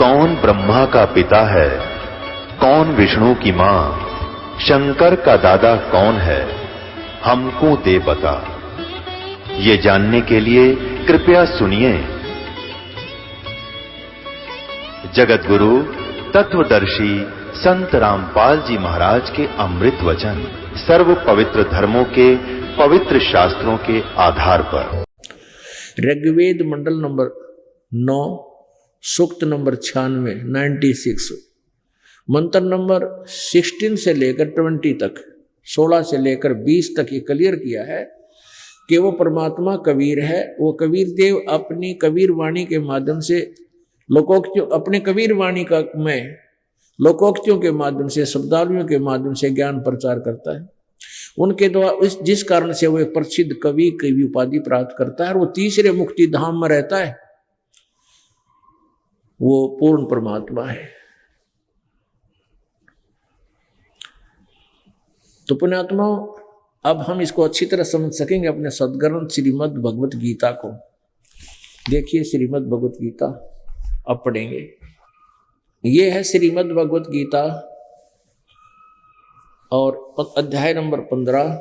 कौन ब्रह्मा का पिता है, कौन विष्णु की मां, शंकर का दादा कौन है, हमको दे बता। ये जानने के लिए कृपया सुनिए। जगत गुरु तत्वदर्शी संत रामपाल जी महाराज के अमृत वचन सर्व पवित्र धर्मों के पवित्र शास्त्रों के आधार पर। ऋग्वेद मंडल नंबर 9 सूक्त नंबर 96 मंत्र नंबर 16 से लेकर 20 तक 16 से लेकर 20 तक ये क्लियर किया है कि वो परमात्मा कबीर है। वो कबीर देव अपनी कबीर वाणी के माध्यम से लोकोक्तियों अपने कबीर वाणी का में लोकोक्तियों के माध्यम से शब्दावलियों के माध्यम से ज्ञान प्रचार करता है। उनके द्वारा जिस कारण से वो एक प्रसिद्ध कवि की उपाधि प्राप्त करता है और वो तीसरे मुक्ति धाम में रहता है, वो पूर्ण परमात्मा है। तो पुण्यात्माओं, अब हम इसको अच्छी तरह समझ सकेंगे अपने सद्ग्रंथ श्रीमद् भगवत गीता को। देखिए श्रीमद् भगवत गीता अब पढ़ेंगे। ये है श्रीमद् भगवत गीता और अध्याय नंबर 15।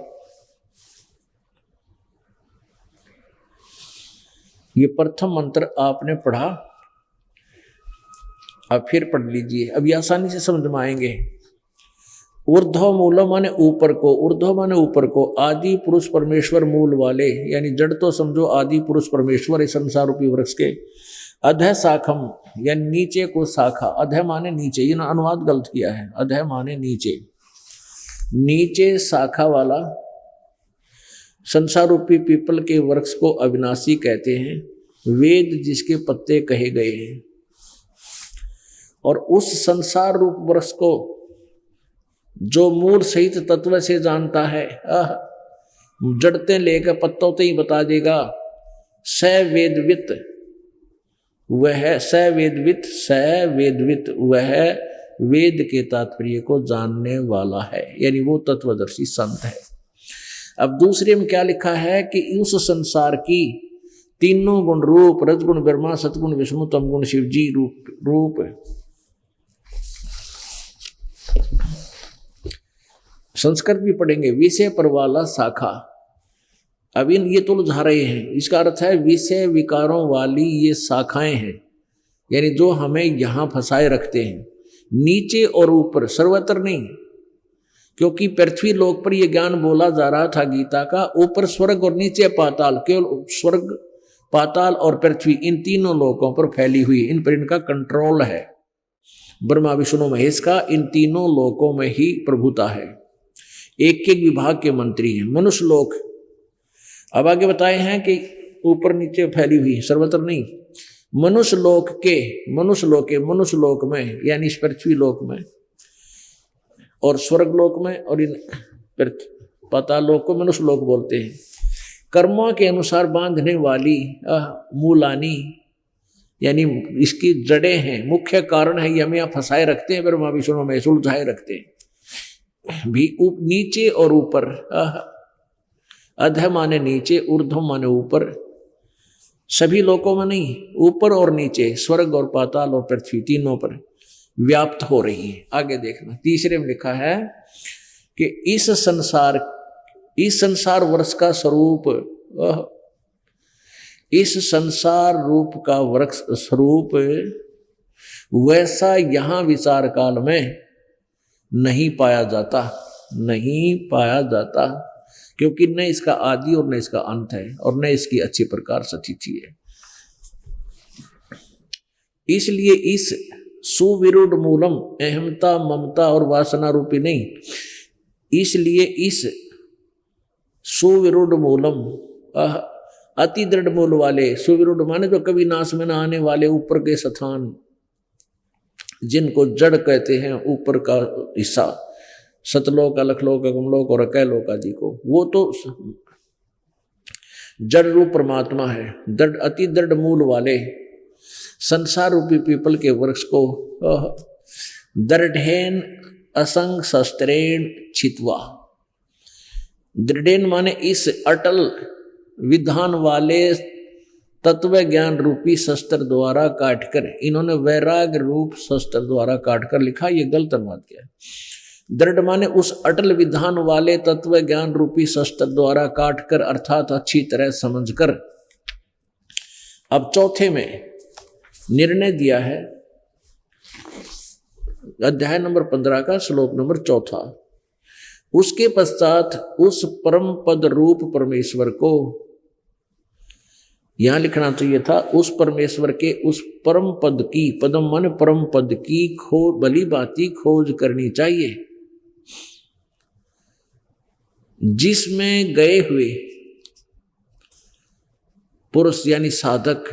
ये प्रथम मंत्र आपने पढ़ा, अब फिर पढ़ लीजिए। अब ये आसानी से समझ में आएंगे। ऊर्ध्व मूल माने ऊपर को, ऊर्ध्व माने ऊपर को, आदि पुरुष परमेश्वर मूल वाले, यानी जड़ तो समझो आदि पुरुष परमेश्वर इस संसार रूपी वृक्ष के। अधः शाखम यानी नीचे को शाखा, अधः माने नीचे, ये अनुवाद गलत किया है, अधः माने नीचे, नीचे शाखा वाला संसार रूपी पीपल के वृक्ष को अविनाशी कहते हैं। वेद जिसके पत्ते कहे गए हैं और उस संसार रूप वृक्ष को जो मूल सहित तत्व से जानता है, जड़ते लेकर पत्तों से ही बता देगा। स वेदवित वह, स वेदवित वह वेद के तात्पर्य को जानने वाला है, यानी वो तत्वदर्शी संत है। अब दूसरे में क्या लिखा है कि उस संसार की तीनों गुण रूप, रजगुण ब्रह्मा, सतगुण विष्णु, तमगुण शिव जी रूप संस्कृत भी पढ़ेंगे। विषय पर वाला शाखा, अब ये तो उलझा रहे हैं। इसका अर्थ है विषय विकारों वाली ये शाखाएं हैं, यानी जो हमें यहां फंसाए रखते हैं। नीचे और ऊपर, सर्वत्र नहीं, क्योंकि पृथ्वी लोक पर यह ज्ञान बोला जा रहा था गीता का। ऊपर स्वर्ग और नीचे पाताल, केवल स्वर्ग, पाताल और पृथ्वी, इन तीनों लोकों पर फैली हुई, इन पर इनका कंट्रोल है। ब्रह्मा विष्णु महेश का इन तीनों लोकों में ही प्रभुता है। एक एक विभाग के मंत्री हैं। मनुष्य लोक अब आगे बताए हैं कि ऊपर नीचे फैली हुई, सर्वत्र नहीं। मनुष्य लोक में यानी इस पृथ्वी लोक में और स्वर्ग लोक में और इन पाताल लोक को मनुष्य लोक बोलते हैं। कर्मों के अनुसार बांधने वाली मूलानी, यानी इसकी जड़ें हैं, मुख्य कारण है, ये हमें यहाँ फंसाए रखते हैं, ब्रह्मा विष्णु में सुलझाए रखते हैं। भी नीचे और ऊपर, अधः माने नीचे, ऊर्ध्व माने ऊपर, सभी लोकों में नहीं, ऊपर और नीचे, स्वर्ग और पाताल और पृथ्वी तीनों पर व्याप्त हो रही है। आगे देखना, तीसरे में लिखा है कि इस संसार वृक्ष का स्वरूप, इस संसार रूप का वृक्ष स्वरूप वैसा यहां विचार काल में नहीं पाया जाता, क्योंकि न इसका आदि और न इसका अंत है और न इसकी अच्छी प्रकार स्थिति है। इसलिए इस सुविरुद्ध मूलम, अहमता ममता और वासना रूपी नहीं, इसलिए इस सुविरुद्ध मूलम, अति दृढ़ मूल वाले, सुविरुद्ध माने जो कभी नाश में न आने वाले ऊपर के स्थान, जिनको जड़ कहते हैं, ऊपर का हिस्सा, सतलोक, अलखलोक, अगमलोक और अकैलोक आदि को, वो तो जड़ रूप परमात्मा है। दृढ़, अति दृढ़ मूल वाले संसार रूपी पीपल के वृक्ष को दृढ़ेन असंग शस्त्रेण छित्वा, दृढ़ेन माने इस अटल विधान वाले तत्व ज्ञान रूपी शस्त्र द्वारा काटकर, इन्होंने वैराग रूप शस्त्र द्वारा काटकर लिखा, ये गलत अनुवाद किया। दृढ़ माने उस अटल विधान वाले तत्व ज्ञान रूपी शस्त्र द्वारा काटकर, अर्थात अच्छी तरह समझकर। अब चौथे में निर्णय दिया है, अध्याय नंबर 15 का श्लोक नंबर 4। उसके पश्चात उस परम पद रूप परमेश्वर को, यहां लिखना चाहिए था उस परमेश्वर के उस परम पद की, पदम मन परम पद की भली भांति खोज करनी चाहिए, जिसमें गए हुए पुरुष यानी साधक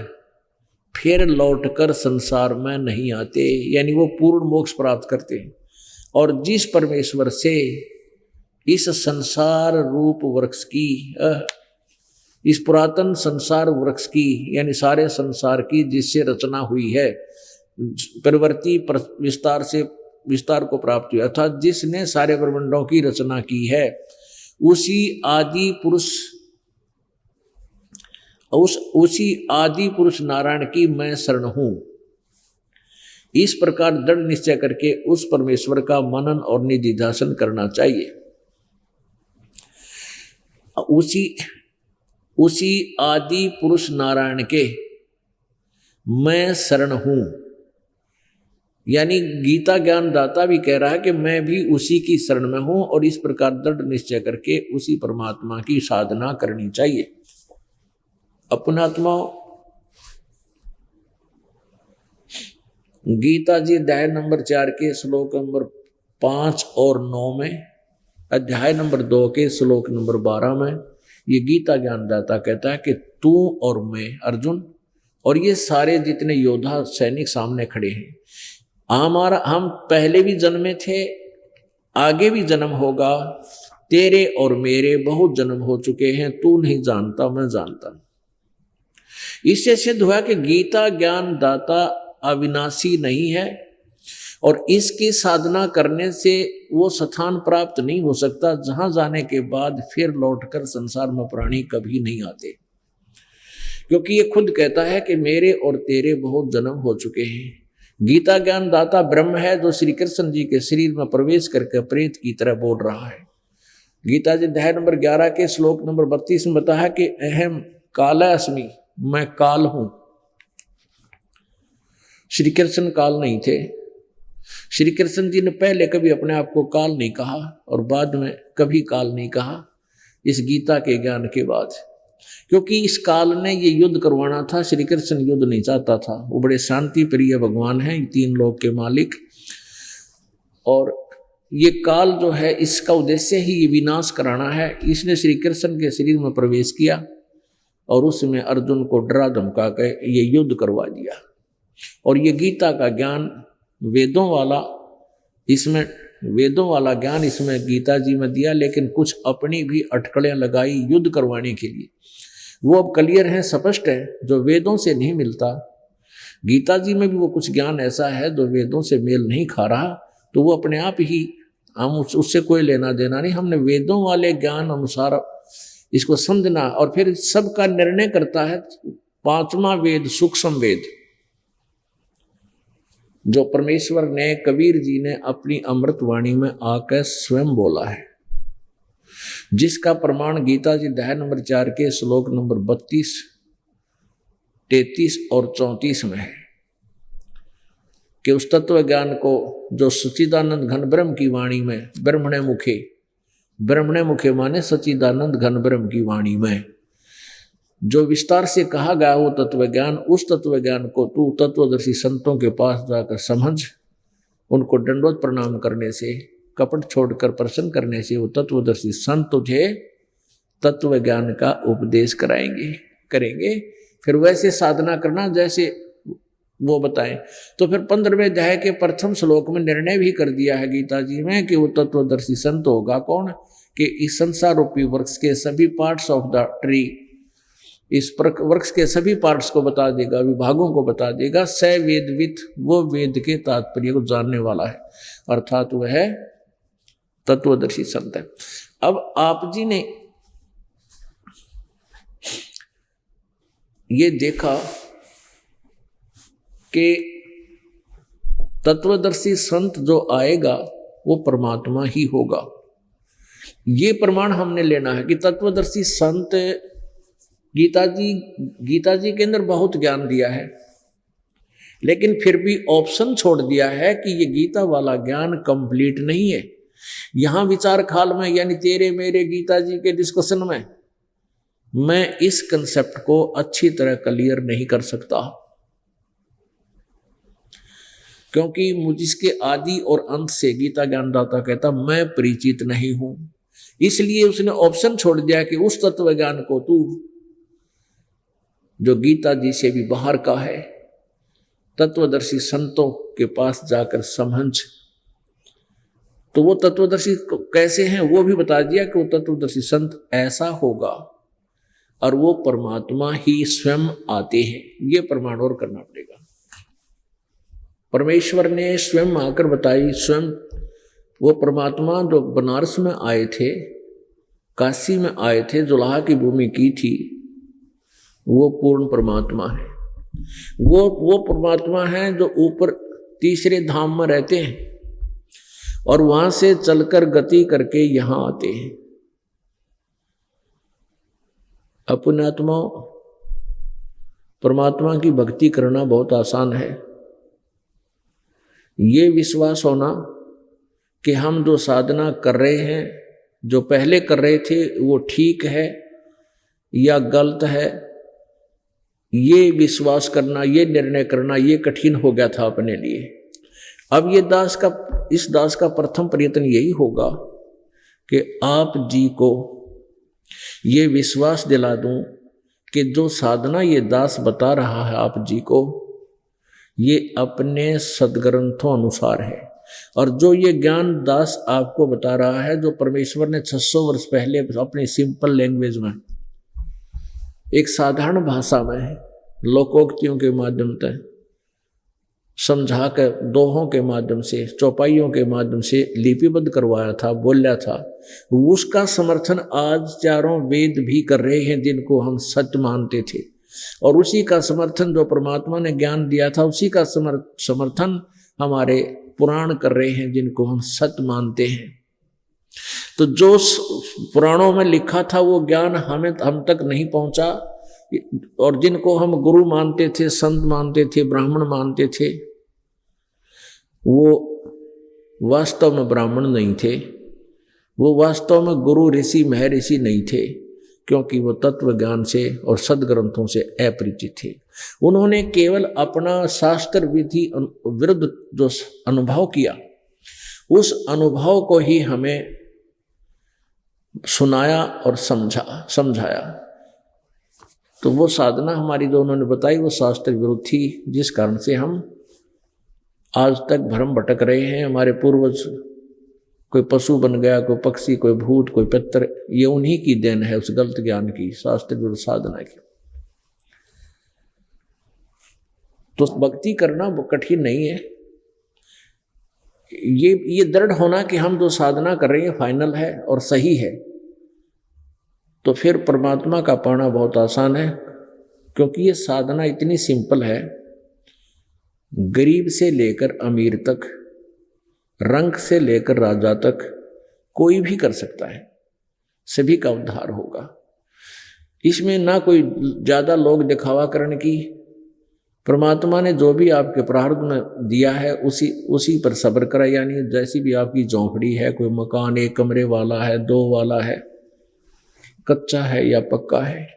फिर लौटकर संसार में नहीं आते, यानी वो पूर्ण मोक्ष प्राप्त करते हैं। और जिस परमेश्वर से इस संसार रूप वृक्ष की, इस पुरातन संसार वृक्ष की यानी सारे संसार की जिससे रचना हुई है, प्रवृत्ति विस्तार को प्राप्त हुआ, अर्थात जिसने सारे ब्रह्मांडों की रचना की है, उसी आदि पुरुष नारायण की मैं शरण हूं। इस प्रकार दृढ़ निश्चय करके उस परमेश्वर का मनन और निधिध्यासन करना चाहिए। उसी आदि पुरुष नारायण के मैं शरण हूं, यानी गीता ज्ञान दाता भी कह रहा है कि मैं भी उसी की शरण में हूं, और इस प्रकार दृढ़ निश्चय करके उसी परमात्मा की साधना करनी चाहिए। अपनात्मा गीता जी अध्याय नंबर 4 के श्लोक नंबर 5 और 9 में, अध्याय नंबर 2 के श्लोक नंबर 12 में ये गीता ज्ञानदाता कहता है कि तू और मैं अर्जुन और ये सारे जितने योद्धा सैनिक सामने खड़े हैं, हम पहले भी जन्मे थे, आगे भी जन्म होगा, तेरे और मेरे बहुत जन्म हो चुके हैं, तू नहीं जानता मैं जानता। इससे सिद्ध हुआ कि गीता ज्ञान दाता अविनाशी नहीं है, और इसकी साधना करने से वो स्थान प्राप्त नहीं हो सकता जहां जाने के बाद फिर लौटकर संसार में प्राणी कभी नहीं आते, क्योंकि ये खुद कहता है कि मेरे और तेरे बहुत जन्म हो चुके हैं। गीता ज्ञान दाता ब्रह्म है जो श्री कृष्ण जी के शरीर में प्रवेश करके प्रेत की तरह बोल रहा है। गीता जी अध्याय नंबर 11 के श्लोक नंबर 32 में बताया कि अहम कालास्मि, मैं काल हूं। श्री कृष्ण काल नहीं थे। श्री कृष्ण जी ने पहले कभी अपने आप को काल नहीं कहा और बाद में कभी काल नहीं कहा इस गीता के ज्ञान के बाद, क्योंकि इस काल ने ये युद्ध करवाना था। श्री कृष्ण युद्ध नहीं चाहता था, वो बड़े शांति प्रिय भगवान हैं, 3 लोक के मालिक, और ये काल जो है इसका उद्देश्य ही ये विनाश कराना है। इसने श्री कृष्ण के शरीर में प्रवेश किया और उसमें अर्जुन को डरा धमका के ये युद्ध करवा दिया। और ये गीता का ज्ञान वेदों वाला ज्ञान इसमें गीता जी में दिया, लेकिन कुछ अपनी भी अटकलें लगाई युद्ध करवाने के लिए। वो अब क्लियर है, स्पष्ट है, जो वेदों से नहीं मिलता। गीता जी में भी वो कुछ ज्ञान ऐसा है जो वेदों से मेल नहीं खा रहा, तो वो अपने आप ही, हम उससे कोई लेना देना नहीं। हमने वेदों वाले ज्ञान अनुसार इसको समझना, और फिर सबका निर्णय करता है 5वां वेद सूक्ष्म वेद, जो परमेश्वर ने कबीर जी ने अपनी अमृत वाणी में आकर स्वयं बोला है, जिसका प्रमाण गीता जी अध्याय नंबर 4 के श्लोक नंबर 32, 33 और 34 में है कि उस तत्व ज्ञान को जो सच्चिदानंद घन ब्रह्म की वाणी में, ब्रह्मणे मुखे माने सच्चिदानंद घन ब्रह्म की वाणी में जो विस्तार से कहा गया वो तत्व ज्ञान, उस तत्व ज्ञान को तू तत्वदर्शी संतों के पास जाकर समझ, उनको दंडवत प्रणाम करने से, कपट छोड़कर प्रसन्न करने से वो तत्वदर्शी संत तुझे तत्व ज्ञान का उपदेश करेंगे। फिर वैसे साधना करना जैसे वो बताएं। तो फिर 15वें अध्याय के प्रथम श्लोक में निर्णय भी कर दिया है गीता जी में कि वो तत्वदर्शी संत होगा कौन, कि इस संसार रूपी वृक्ष के सभी पार्ट्स ऑफ द ट्री, इस वृक्ष के सभी पार्ट्स को बता देगा, विभागों को बता देगा। स वेदवित, वो वेद के तात्पर्य को जानने वाला है, अर्थात वह है तत्वदर्शी संत है। अब आप जी ने ये देखा कि तत्वदर्शी संत जो आएगा वो परमात्मा ही होगा। ये प्रमाण हमने लेना है कि तत्वदर्शी संत, गीता जी के अंदर बहुत ज्ञान दिया है, लेकिन फिर भी ऑप्शन छोड़ दिया है कि ये गीता वाला ज्ञान कंप्लीट नहीं है। यहां विचार खाल में यानी तेरे मेरे गीता जी के डिस्कशन में मैं इस कंसेप्ट को अच्छी तरह क्लियर नहीं कर सकता, क्योंकि मुझे आदि और अंत से गीता ज्ञानदाता कहता मैं परिचित नहीं हूं। इसलिए उसने ऑप्शन छोड़ दिया कि उस तत्व ज्ञान को तू जो गीता जी से भी बाहर का है, तत्वदर्शी संतों के पास जाकर समझ। तो वो तत्वदर्शी कैसे हैं वो भी बता दिया कि वो तत्वदर्शी संत ऐसा होगा और वो परमात्मा ही स्वयं आते हैं। ये प्रमाण और करना पड़ेगा। परमेश्वर ने स्वयं आकर बताई, स्वयं वो परमात्मा जो बनारस में आए थे, काशी में आए थे, जुलाहा की भूमि की थी, वो पूर्ण परमात्मा है। वो परमात्मा है जो ऊपर तीसरे धाम में रहते हैं और वहां से चलकर गति करके यहां आते हैं। अपने आत्मा परमात्मा की भक्ति करना बहुत आसान है। ये विश्वास होना कि हम जो साधना कर रहे हैं, जो पहले कर रहे थे, वो ठीक है या गलत है, ये विश्वास करना, ये निर्णय करना, ये कठिन हो गया था अपने लिए। अब इस दास का प्रथम प्रयत्न यही होगा कि आप जी को ये विश्वास दिला दूं कि जो साधना ये दास बता रहा है आप जी को, ये अपने सदग्रंथों अनुसार है। और जो ये ज्ञान दास आपको बता रहा है, जो परमेश्वर ने 600 वर्ष पहले अपनी सिंपल लैंग्वेज में, एक साधारण भाषा में, लोकोक्तियों के माध्यम से समझा कर, दोहों के माध्यम से, चौपाइयों के माध्यम से लिपिबद्ध करवाया था, बोला था, उसका समर्थन आज चारों वेद भी कर रहे हैं जिनको हम सत्य मानते थे। और उसी का समर्थन जो परमात्मा ने ज्ञान दिया था, उसी का समर्थन हमारे पुराण कर रहे हैं जिनको हम सत्य मानते हैं। तो जो पुराणों में लिखा था वो ज्ञान हम तक नहीं पहुंचा, और जिनको हम गुरु मानते थे, संत मानते थे, ब्राह्मण मानते थे, वो वास्तव में ब्राह्मण नहीं थे, वो वास्तव में गुरु ऋषि महर्षि नहीं थे, क्योंकि वो तत्व ज्ञान से और सदग्रंथों से अपरिचित थे। उन्होंने केवल अपना शास्त्र विधि विरुद्ध जो अनुभव किया, उस अनुभव को ही हमें सुनाया और समझाया। तो वो साधना हमारी जो उन्होंने बताई वो शास्त्र विरुद्ध थी, जिस कारण से हम आज तक भ्रम भटक रहे हैं। हमारे पूर्वज कोई पशु बन गया, कोई पक्षी, कोई भूत, कोई पत्थर, ये उन्हीं की देन है उस गलत ज्ञान की, शास्त्र विरुद्ध साधना की। तो भक्ति करना वो कठिन नहीं है। ये दृढ़ होना कि हम जो साधना कर रहे हैं फाइनल है और सही है, तो फिर परमात्मा का पाना बहुत आसान है, क्योंकि ये साधना इतनी सिंपल है। गरीब से लेकर अमीर तक, रंक से लेकर राजा तक कोई भी कर सकता है, सभी का उद्धार होगा। इसमें ना कोई ज्यादा लोग दिखावा करने की, परमात्मा ने जो भी आपके प्रारब्ध में दिया है उसी पर सब्र करा। यानी जैसी भी आपकी झोंपड़ी है, कोई मकान 1 कमरे वाला है, 2 वाला है, कच्चा है या पक्का है,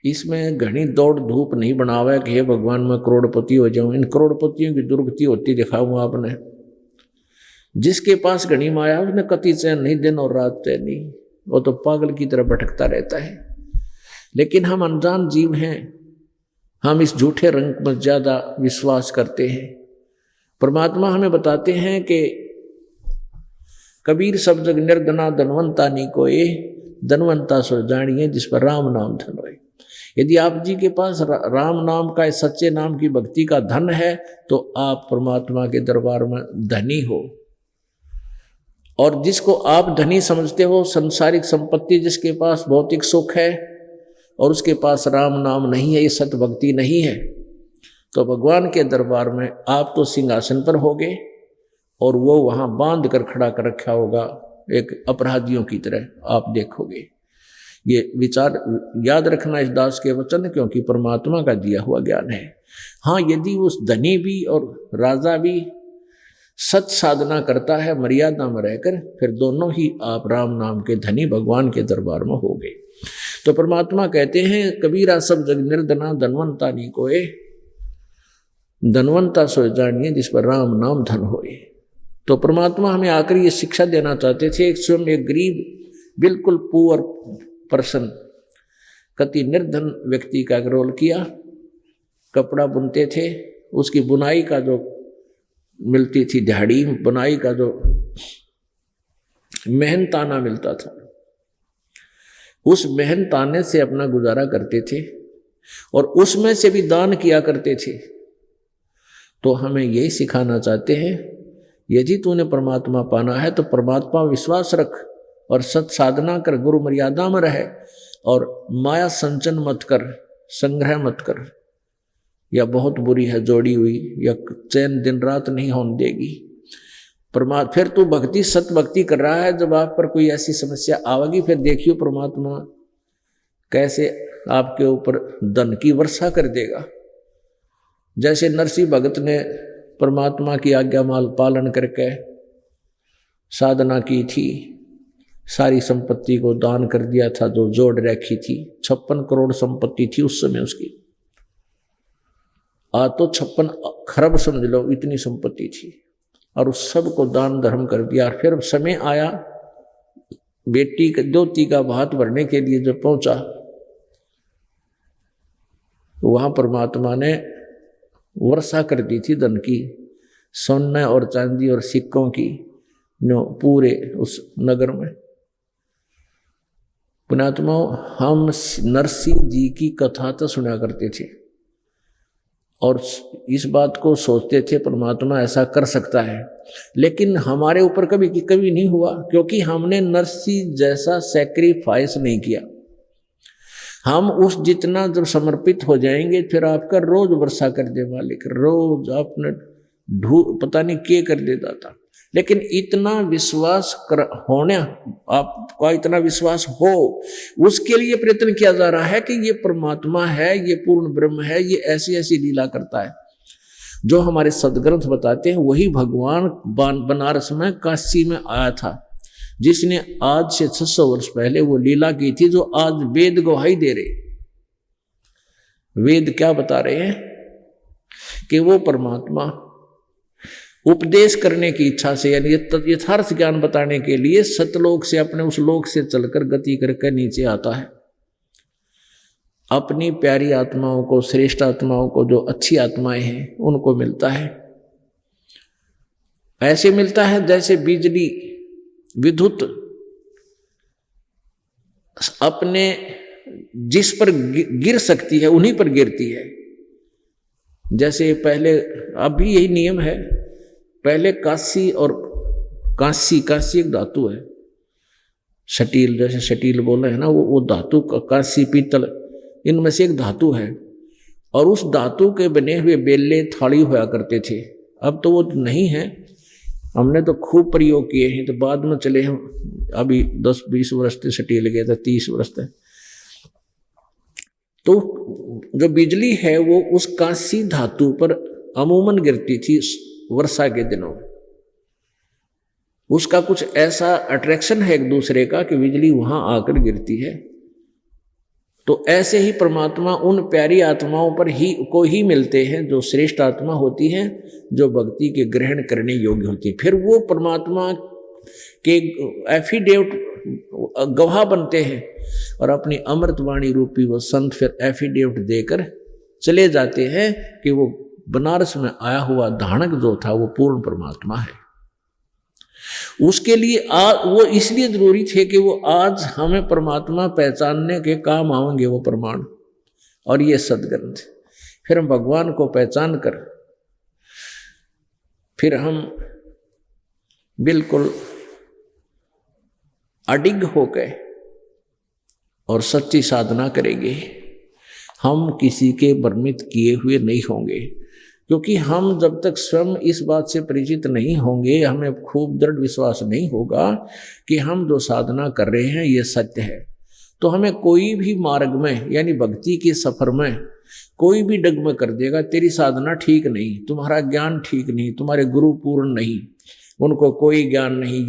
इसमें घनी दौड़ धूप नहीं बनावा है कि हे भगवान मैं करोड़पति हो जाऊं। इन करोड़पतियों की दुर्गति होती दिखाऊंगा आपने। जिसके पास घनी माया उसने कति चैन नहीं, दिन और रात चैन नहीं, वो तो पागल की तरह भटकता रहता है। लेकिन हम अनजान जीव हैं, हम इस झूठे रंग में ज्यादा विश्वास करते हैं। परमात्मा हमें बताते हैं कि कबीर सब जग निर्धना धनवंता नी कोय, धनवंता सो जानिए जिस पर राम नाम धन होए। यदि आप जी के पास राम नाम का, सच्चे नाम की भक्ति का धन है, तो आप परमात्मा के दरबार में धनी हो। और जिसको आप धनी समझते हो, संसारिक संपत्ति जिसके पास भौतिक सुख है और उसके पास राम नाम नहीं है, ये सत भक्ति नहीं है, तो भगवान के दरबार में आप तो सिंहासन पर होगे और वो वहाँ बांध कर खड़ा कर रखा होगा एक अपराधियों की तरह, आप देखोगे। ये विचार याद रखना इस दास के वचन, क्योंकि परमात्मा का दिया हुआ ज्ञान है। हाँ, यदि उस धनी भी और राजा भी सत साधना करता है मर्यादा में रहकर, फिर दोनों ही आप राम नाम के धनी भगवान के दरबार में हो गए। तो परमात्मा कहते हैं कबीरा सब जग निर्धना धनवंता नी कोय, धनवंता सो जानिए जिस पर राम नाम धन होए। तो परमात्मा हमें आकर ये शिक्षा देना चाहते थे। स्वयं एक गरीब बिल्कुल पुअर पर्सन, कति निर्धन व्यक्ति का रोल किया, कपड़ा बुनते थे, उसकी बुनाई का जो मिलती थी दिहाड़ी, बुनाई का जो मेहनताना मिलता था, उस मेहनताने से अपना गुजारा करते थे और उसमें से भी दान किया करते थे। तो हमें यही सिखाना चाहते हैं, यदि तूने परमात्मा पाना है तो परमात्मा विश्वास रख और सत साधना कर, गुरु मर्यादा में रहे और माया संचन मत कर, संग्रह मत कर, या बहुत बुरी है जोड़ी हुई, या चैन दिन रात नहीं होने देगी। फिर तू भक्ति सत भक्ति कर रहा है, जब आप पर कोई ऐसी समस्या आवेगी फिर देखियो परमात्मा कैसे आपके ऊपर धन की वर्षा कर देगा। जैसे नरसिंह भगत ने परमात्मा की आज्ञा माल पालन करके साधना की थी, सारी संपत्ति को दान कर दिया था जो जोड़ रखी थी। 56 करोड़ संपत्ति थी उस समय उसकी, आज तो 56 खरब समझ लो, इतनी संपत्ति थी, और उस सब को दान धर्म कर दिया। फिर समय आया बेटी के द्योती का भात भरने के लिए जब पहुंचा, वहां परमात्मा ने वर्षा कर दी थी धन की, सोने और चांदी और सिक्कों की, पूरे उस नगर में। पुण्यात्मा, हम नरसिंह जी की कथा तो सुना करते थे और इस बात को सोचते थे परमात्मा ऐसा कर सकता है, लेकिन हमारे ऊपर कभी नहीं हुआ, क्योंकि हमने नरसिंह जैसा सैक्रिफाइस नहीं किया। हम उस जितना जब समर्पित हो जाएंगे, फिर आपका रोज वर्षा कर दे मालिक, रोज आपने पता नहीं क्या कर देता था। लेकिन इतना विश्वास होने, आपका इतना विश्वास हो, उसके लिए प्रयत्न किया जा रहा है कि ये परमात्मा है, ये पूर्ण ब्रह्म है, ये ऐसी ऐसी लीला करता है। जो हमारे सदग्रंथ बताते हैं वही भगवान बनारस में काशी में आया था, जिसने आज से 600 वर्ष पहले वो लीला की थी, जो आज वेद गवाही दे रहे। वेद क्या बता रहे हैं कि वो परमात्मा उपदेश करने की इच्छा से, यानी यथार्थ ज्ञान बताने के लिए सतलोक से, अपने उस लोक से चलकर गति करके नीचे आता है। अपनी प्यारी आत्माओं को, श्रेष्ठ आत्माओं को, जो अच्छी आत्माएं हैं उनको मिलता है। ऐसे मिलता है जैसे बिजली विद्युत अपने जिस पर गिर सकती है उन्हीं पर गिरती है। जैसे पहले, अभी यही नियम है, पहले कांसी और कांसी एक धातु है, शटील, जैसे शटील बोले है ना, वो धातु, कांसी पीतल, इनमें से एक धातु है, और उस धातु के बने हुए बेले थाली हुआ करते थे। अब तो वो नहीं है, हमने तो खूब प्रयोग किए हैं, तो बाद में चले हम, अभी 10-20 वर्ष से शटील गए थे, 30 वर्ष तक। तो जो बिजली है वो उस कांसी धातु पर अमूमन गिरती थी वर्षा के दिनों में। उसका कुछ ऐसा अट्रैक्शन है एक दूसरे का कि बिजली वहां आकर गिरती है। तो ऐसे ही परमात्मा उन प्यारी आत्माओं पर ही मिलते हैं जो श्रेष्ठ आत्मा होती हैं, जो भक्ति के ग्रहण करने योग्य होती है। फिर वो परमात्मा के एफिडेविट गवाह बनते हैं और अपनी अमृतवाणी रूपी वो संत फिर एफिडेविट देकर चले जाते हैं कि वो बनारस में आया हुआ धानक जो था वो पूर्ण परमात्मा है। उसके लिए वो इसलिए जरूरी थे कि वो आज हमें परमात्मा पहचानने के काम आएंगे, वो प्रमाण और ये सदग्रंथ। फिर हम भगवान को पहचान कर फिर हम बिल्कुल अडिग हो गए और सच्ची साधना करेंगे। हम किसी के भ्रमित किए हुए नहीं होंगे, क्योंकि हम जब तक स्वयं इस बात से परिचित नहीं होंगे, हमें खूब दृढ़ विश्वास नहीं होगा कि हम जो साधना कर रहे हैं ये सत्य है, तो हमें कोई भी मार्ग में यानी भक्ति के सफर में कोई भी डगमग कर देगा, तेरी साधना ठीक नहीं, तुम्हारा ज्ञान ठीक नहीं, तुम्हारे गुरु पूर्ण नहीं, उनको कोई ज्ञान नहीं,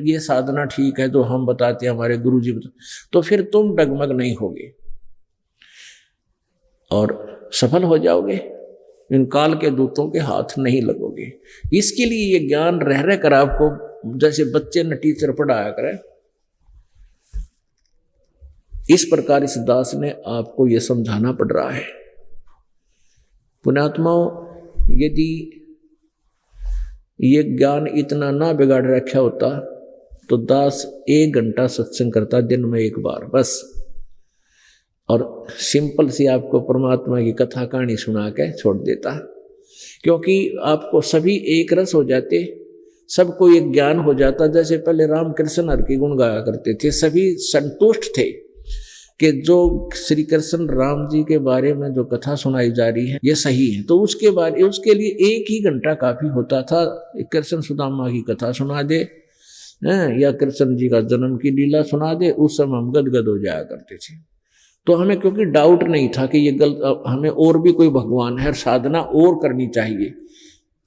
ये साधना ठीक है जो हम बताते हैं, हमारे गुरु जी बताते, तो फिर तुम डगमग नहीं होगे और सफल हो जाओगे, इन काल के दूतों के हाथ नहीं लगोगे। इसके लिए ये ज्ञान रह रह कर आपको, जैसे बच्चे न टीचर पढ़ाया करे, इस प्रकार इस दास ने आपको यह समझाना पड़ रहा है। पुण्यात्माओं, यदि ये ज्ञान इतना ना बिगाड़ रखा होता तो दास 1 घंटा सत्संग करता दिन में एक बार बस, और सिंपल सी आपको परमात्मा की कथा कहानी सुना के छोड़ देता, क्योंकि आपको सभी एक रस हो जाते, सबको एक ज्ञान हो जाता। जैसे पहले रामकृष्ण हर के गुण गाया करते थे, सभी संतुष्ट थे कि जो श्री कृष्ण राम जी के बारे में जो कथा सुनाई जा रही है ये सही है, तो उसके लिए 1 ही घंटा काफी होता था। कृष्ण सुदामा की कथा सुना दे या कृष्ण जी का जन्म की लीला सुना दे, उस समय हम गदगद हो जाया करते थे। तो हमें क्योंकि डाउट नहीं था कि ये गलत, हमें और भी कोई भगवान है, साधना और करनी चाहिए,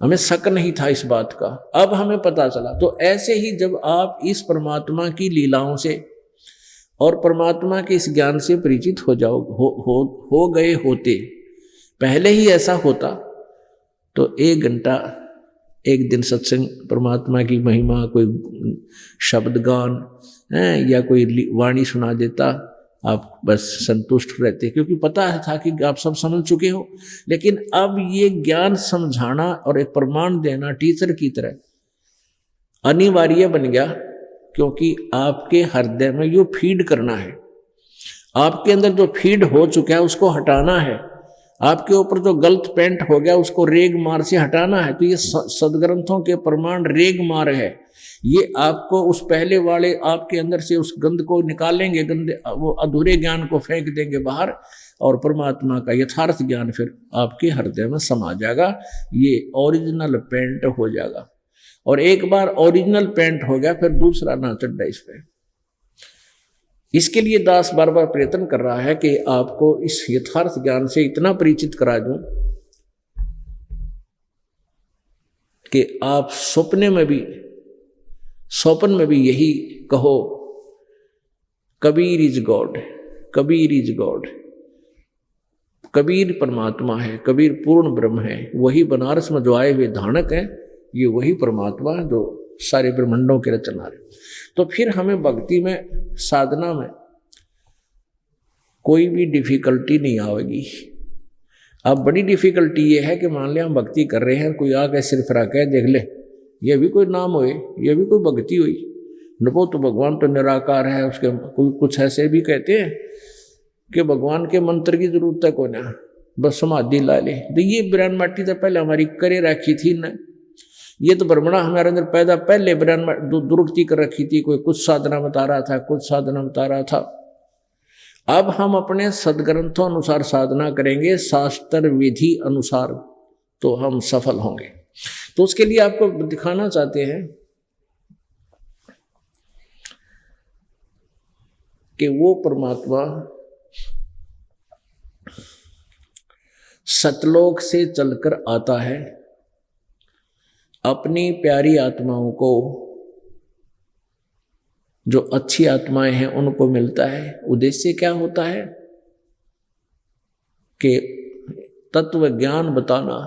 हमें शक नहीं था इस बात का। अब हमें पता चला। तो ऐसे ही जब आप इस परमात्मा की लीलाओं से और परमात्मा के इस ज्ञान से परिचित हो गए होते, पहले ही ऐसा होता, तो 1 घंटा एक दिन सत्संग, परमात्मा की महिमा, कोई शब्द गान या कोई वाणी सुना देता, आप बस संतुष्ट रहते, क्योंकि पता था कि आप सब समझ चुके हो। लेकिन अब ये ज्ञान समझाना और एक प्रमाण देना टीचर की तरह अनिवार्य बन गया, क्योंकि आपके हृदय में यो फीड करना है, आपके अंदर जो फीड हो चुका है उसको हटाना है, आपके ऊपर जो गलत पेंट हो गया उसको रेग मार से हटाना है। तो ये सदग्रंथों के प्रमाण रेग मार है, ये आपको उस पहले वाले आपके अंदर से उस गंध को निकालेंगे, गंदे वो अधूरे ज्ञान को फेंक देंगे बाहर, और परमात्मा का यथार्थ ज्ञान फिर आपके हृदय में समा जाएगा, ये ओरिजिनल पेंट हो जाएगा। और एक बार ओरिजिनल पेंट हो गया फिर दूसरा ना चढ़ा इस पे। इसके लिए दास बार बार प्रयत्न कर रहा है कि आपको इस यथार्थ ज्ञान से इतना परिचित करा दूं कि आप स्वप्न में भी यही कहो, Kabir is God, Kabir is God, Kabir परमात्मा है, कबीर पूर्ण ब्रह्म है, वही बनारस में जो आए हुए धानक है, ये वही परमात्मा है जो सारे ब्रह्मांडों के रचना रहे। तो फिर हमें भक्ति में, साधना में कोई भी डिफिकल्टी नहीं आएगी। अब बड़ी डिफिकल्टी ये है कि मान लिया हम भक्ति कर रहे हैं, कोई आगे सिर फिरा के देख ले, ये भी कोई नाम होए, ये भी कोई भक्ति हुई, नबो तो भगवान तो निराकार है, उसके कोई कुछ ऐसे भी कहते हैं कि भगवान के मंत्र की जरूरत है को ना, बस समाधि ला ले। तो ये ब्रह्म माटी तो पहले हमारी करे रखी थी ना, ये तो ब्रह्मणा हमारे अंदर पैदा पहले ब्रह्म दुरुक्ति कर रखी थी, कोई कुछ साधना बता रहा था, कुछ साधना बता रहा था। अब हम अपने सदग्रंथों अनुसार साधना करेंगे, शास्त्र विधि अनुसार, तो हम सफल होंगे। तो उसके लिए आपको दिखाना चाहते हैं कि वो परमात्मा सतलोक से चलकर आता है, अपनी प्यारी आत्माओं को, जो अच्छी आत्माएं हैं उनको मिलता है। उद्देश्य क्या होता है कि तत्व ज्ञान बताना।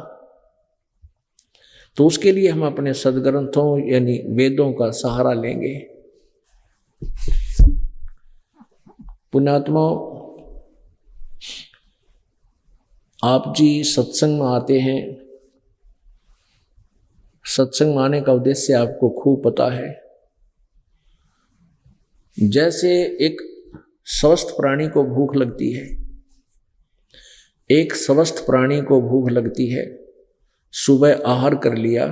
तो उसके लिए हम अपने सदग्रंथों यानी वेदों का सहारा लेंगे। पुण्यात्माओं, आप जी सत्संग में आते हैं, सत्संग में आने का उद्देश्य आपको खूब पता है। जैसे एक स्वस्थ प्राणी को भूख लगती है, एक स्वस्थ प्राणी को भूख लगती है, सुबह आहार कर लिया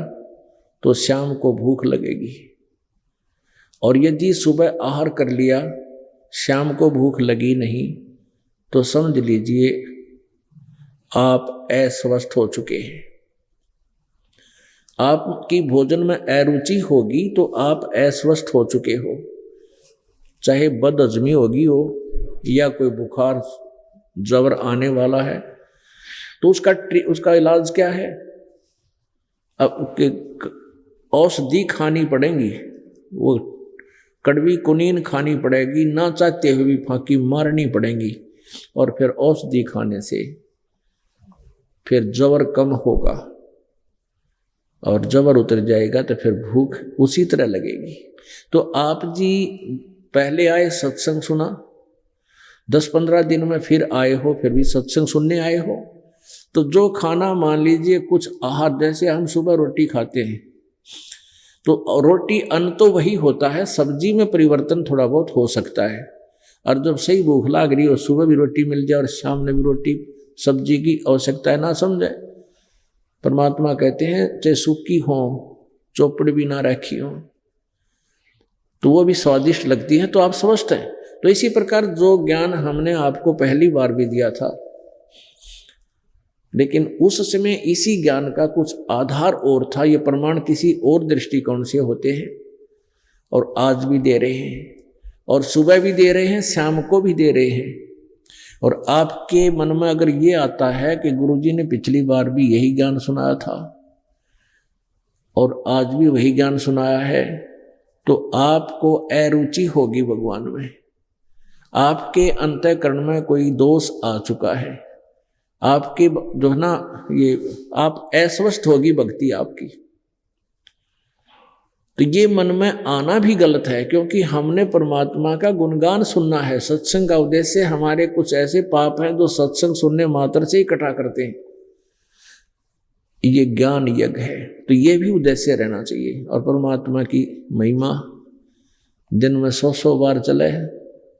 तो शाम को भूख लगेगी, और यदि सुबह आहार कर लिया शाम को भूख लगी नहीं तो समझ लीजिए आप अस्वस्थ हो चुके हैं। आपकी भोजन में अरुचि होगी तो आप अस्वस्थ हो चुके हो, चाहे बदहजमी होगी हो या कोई बुखार जबर आने वाला है। तो उसका इलाज क्या है? अब औषधि खानी पड़ेगी, वो कड़वी कुनीन खानी पड़ेगी, ना चाहते हुए भी फांकी मारनी पड़ेगी, और फिर औषधि खाने से फिर जबर कम होगा, और जबर उतर जाएगा तो फिर भूख उसी तरह लगेगी। तो आप जी पहले आए, सत्संग सुना, 10-15 दिन में फिर आए हो, फिर भी सत्संग सुनने आए हो, तो जो खाना मान लीजिए कुछ आहार, जैसे हम सुबह रोटी खाते हैं तो रोटी अन्न तो वही होता है, सब्जी में परिवर्तन थोड़ा बहुत हो सकता है। और जब सही भूख लाग रही हो, सुबह भी रोटी मिल जाए और शाम में भी रोटी सब्जी की आवश्यकता है, ना समझे। परमात्मा कहते हैं चाहे सूखी हो, चौपड़ भी ना रखी हो, तो वो भी स्वादिष्ट लगती है, तो आप समझते हैं। तो इसी प्रकार जो ज्ञान हमने आपको पहली बार भी दिया था, लेकिन उस समय इसी ज्ञान का कुछ आधार और था, ये प्रमाण किसी और दृष्टिकोण से होते हैं, और आज भी दे रहे हैं, और सुबह भी दे रहे हैं, शाम को भी दे रहे हैं। और आपके मन में अगर ये आता है कि गुरुजी ने पिछली बार भी यही ज्ञान सुनाया था और आज भी वही ज्ञान सुनाया है, तो आपको अरुचि होगी भगवान में, आपके अंतःकरण में कोई दोष आ चुका है, आपके जो है ना, ये आप अस्वस्थ होगी भक्ति आपकी। तो ये मन में आना भी गलत है, क्योंकि हमने परमात्मा का गुणगान सुनना है। सत्संग का उद्देश्य, हमारे कुछ ऐसे पाप हैं जो सत्संग सुनने मात्र से इकट्ठा करते हैं, ये ज्ञान यज्ञ है, तो ये भी उद्देश्य रहना चाहिए। और परमात्मा की महिमा दिन में 100 बार चले,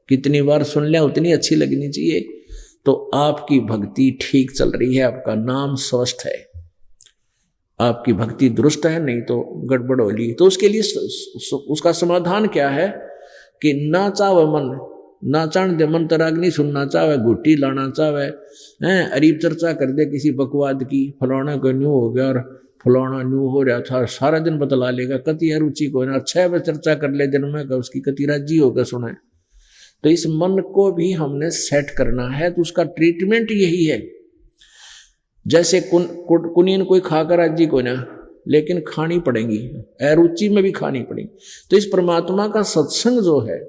कितनी बार सुन लिया उतनी अच्छी लगनी चाहिए। तो आपकी भक्ति ठीक चल रही है, आपका नाम स्वस्थ है, आपकी भक्ति दुरुस्त है, नहीं तो गड़बड़ हो ली। तो उसके लिए उसका समाधान क्या है कि ना चावे मन, नाचाण दे मन तरागनी, सुनना चाहे घुट्टी लाना चाहे हैं, अरीब चर्चा कर दे किसी बकवाद की, फलाना को न्यू हो गया और फलाना न्यू हो रहा था, सारा दिन बतला लेगा, कति अरुचि को ना 6 बजे चर्चा कर ले दिन में, उसकी कति राजी होकर सुने। तो इस मन को भी हमने सेट करना है, तो उसका ट्रीटमेंट यही है। जैसे कुनीन कोई खाकर राजी को ना, लेकिन खानी पड़ेगी, अरुचि में भी खानी पड़ेगी। तो इस परमात्मा का सत्संग जो है,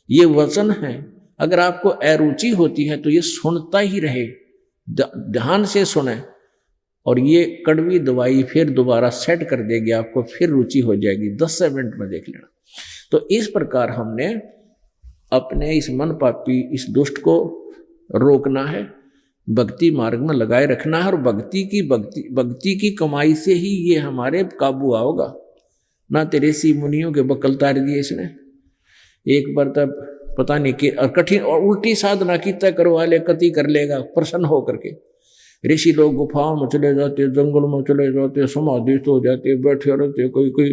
ये वचन है, अगर आपको अरुचि होती है तो ये सुनता ही रहे, ध्यान से सुने, और ये कड़वी दवाई फिर दोबारा सेट कर देगी आपको, फिर रुचि हो जाएगी, 10 मिनट में देख लेना। तो इस प्रकार हमने अपने इस मन पापी इस दुष्ट को रोकना है, भक्ति मार्ग में लगाए रखना है, और भक्ति की कमाई से ही ये हमारे काबू आओगा। ना तेरे सी मुनियों के बकल तार दिए इसने, एक बार तब पता नहीं कि कठिन और उल्टी साधना की तय करवा ले, कति कर लेगा प्रसन्न हो करके। ऋषि लोग गुफाओं में चले जाते, जंगल में चले जाते, समाधिस्थ हो जाते, बैठे रहते, कोई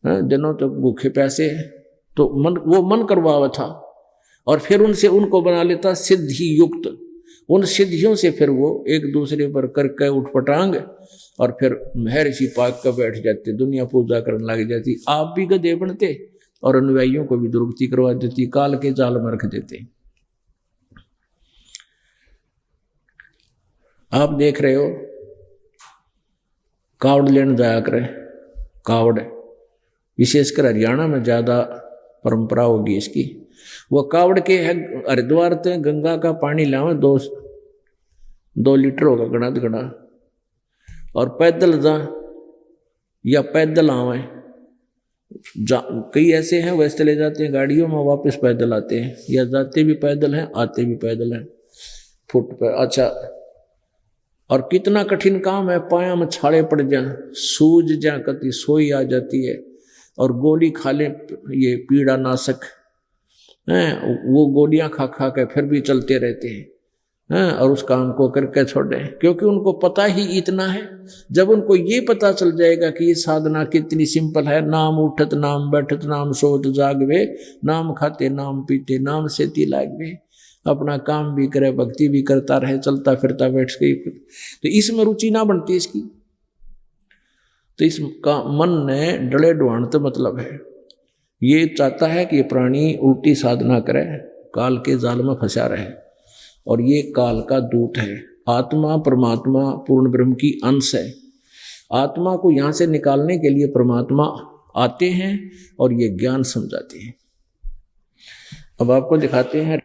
दिनों तक भूखे प्यासे, तो वो मन करवावा था, और फिर उनको बना लेता सिद्धि युक्त। उन सिद्धियों से फिर वो एक दूसरे पर करके उठपटांग, और फिर महर्षि पाक का बैठ जाते, दुनिया पूजा करने लग जाती। आप भी गधे बनते और अनुयायियों को भी दुर्गति करवा देती, काल के जाल में रख देते। आप देख रहे हो कावड़ लेने जाया करे, कावड़ विशेषकर हरियाणा में ज्यादा परंपरा होगी इसकी। वो कावड़ के है हरिद्वार ते गंगा का पानी लावे, 2 लीटर होगा गणा, और पैदल जा या पैदल आवे, कई ऐसे हैं वैसे चले जाते हैं गाड़ियों में, वापस पैदल आते हैं, या जाते भी पैदल हैं आते भी पैदल हैं, फुट पर। अच्छा, और कितना कठिन काम है, पाया में छाले पड़ जाए, सूज जा, कति सोई आ जाती है, और गोली खा ले, ये पीड़ा नाशक हैं, वो गोलियां खा खा के फिर भी चलते रहते हैं, और उस काम को करके छोड़े, क्योंकि उनको पता ही इतना है। जब उनको ये पता चल जाएगा कि ये साधना कितनी सिंपल है, नाम उठत नाम बैठत नाम सोत जागवे, नाम खाते नाम पीते नाम सेती लागवे, अपना काम भी करे, भक्ति भी करता रहे, चलता फिरता बैठ के, तो इसमें रुचि ना बनती इसकी। तो इसका मन ने डले ढुआणत मतलब है, ये चाहता है कि ये प्राणी उल्टी साधना करे, काल के जाल में फंसा रहे, और ये काल का दूत है। आत्मा परमात्मा पूर्ण ब्रह्म की अंश है। आत्मा को यहाँ से निकालने के लिए परमात्मा आते हैं और ये ज्ञान समझाते हैं। अब आपको दिखाते हैं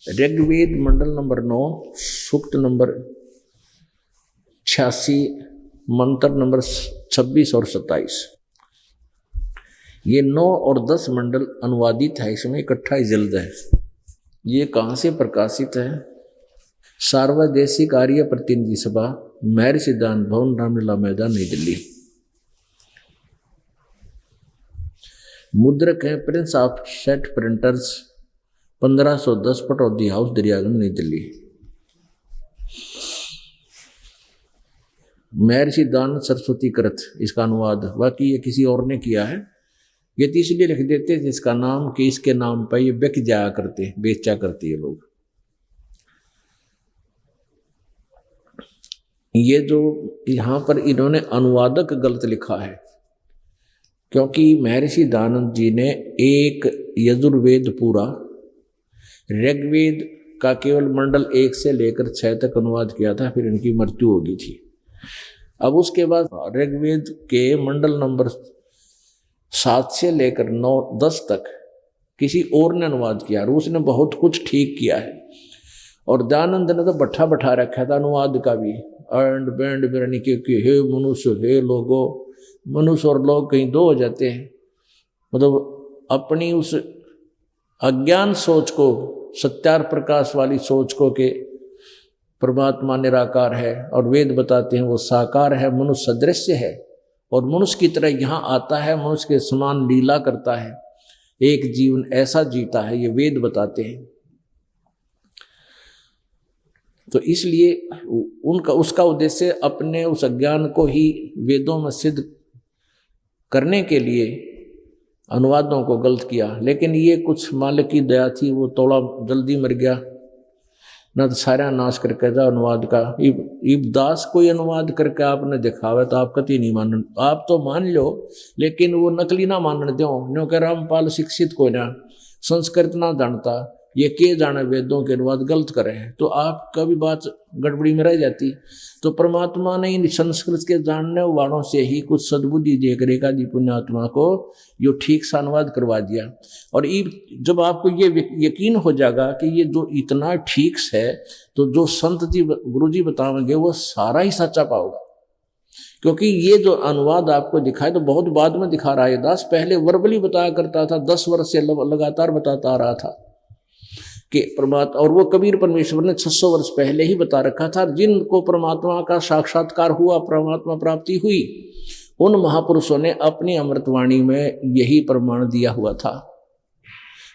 ऋग्वेद मंडल नंबर 9 सूक्त नंबर 86 मंत्र नंबर 26 और 27। ये 9 और 10 मंडल अनुवादित है, इसमें इकट्ठा ही जल्द है। ये कहाँ से प्रकाशित है? सार्वदेशिक आर्य प्रतिनिधि सभा, महर्षि सिद्धांत भवन, रामलीला मैदान, नई दिल्ली। मुद्रक है Prince of set printers, 1510 Pataudi house, Daryaganj, Nai Delhi. महर्षि दान सरस्वती कृत इसका अनुवाद, बाकी ये किसी और ने किया है। ये तो इसलिए लिख देते थे इसका नाम कि इसके नाम पर ये बिक जाया करते, बेचा करते ये लोग। ये जो यहाँ पर इन्होंने अनुवादक गलत लिखा है, क्योंकि महर्षि दानंद जी ने एक यजुर्वेद पूरा, ऋग्वेद का केवल मंडल 1 से लेकर 6 तक अनुवाद किया था, फिर इनकी मृत्यु हो गई थी। अब उसके बाद ऋग्वेद के मंडल नंबर 7 से लेकर 9-10 तक किसी और ने अनुवाद किया, और उसने बहुत कुछ ठीक किया है। और दयानंद ने तो बैठा बैठा रखा था अनुवाद का भी, एंड बैंड बिरनी के हे मनुष्य हे लोगो, मनुष्य और लोग कहीं दो हो जाते हैं। मतलब अपनी उस अज्ञान सोच को, सत्यार प्रकाश वाली सोच को कि परमात्मा निराकार है और वेद बताते हैं वो साकार है, मनुष्य सदृश्य है और मनुष्य की तरह यहाँ आता है, मनुष्य के समान लीला करता है, एक जीवन ऐसा जीता है, ये वेद बताते हैं। तो इसलिए उसका उद्देश्य अपने उस अज्ञान को ही वेदों में सिद्ध करने के लिए अनुवादों को गलत किया। लेकिन ये कुछ मालिक की दया थी, वो थोड़ा जल्दी मर गया, न तो सारा नाश करके जा अनुवाद का। इब दास कोई अनुवाद करके आपने दिखावे तो आप कति नहीं मान, आप तो मान लो, लेकिन वो नकली ना मान दो। न्यों कह रामपाल शिक्षित कोई ना, संस्कृत ना जानता, ये के जाने वेदों के अनुवाद गलत करे हैं, तो आपका भी बात गड़बड़ी में रह जाती। तो परमात्मा ने इन संस्कृत के जानने वालों से ही कुछ सद्बुद्धि दे कर एक आदि पुण्यात्मा को यो ठीक सा अनुवाद करवा दिया। और जब आपको ये यकीन हो जाएगा कि ये जो इतना ठीक है, तो जो संत जी गुरु जी बताएंगे वो सारा ही सच्चा पाओगे। क्योंकि ये जो अनुवाद आपको दिखाए तो बहुत बाद में दिखा रहा है दास, पहले वर्बली बताया करता था, 10 वर्ष से लगातार बताता आ रहा था कि परमात्मा, और वो कबीर परमेश्वर ने 600 वर्ष पहले ही बता रखा था। जिनको परमात्मा का साक्षात्कार हुआ, परमात्मा प्राप्ति हुई, उन महापुरुषों ने अपनी अमृतवाणी में यही प्रमाण दिया हुआ था,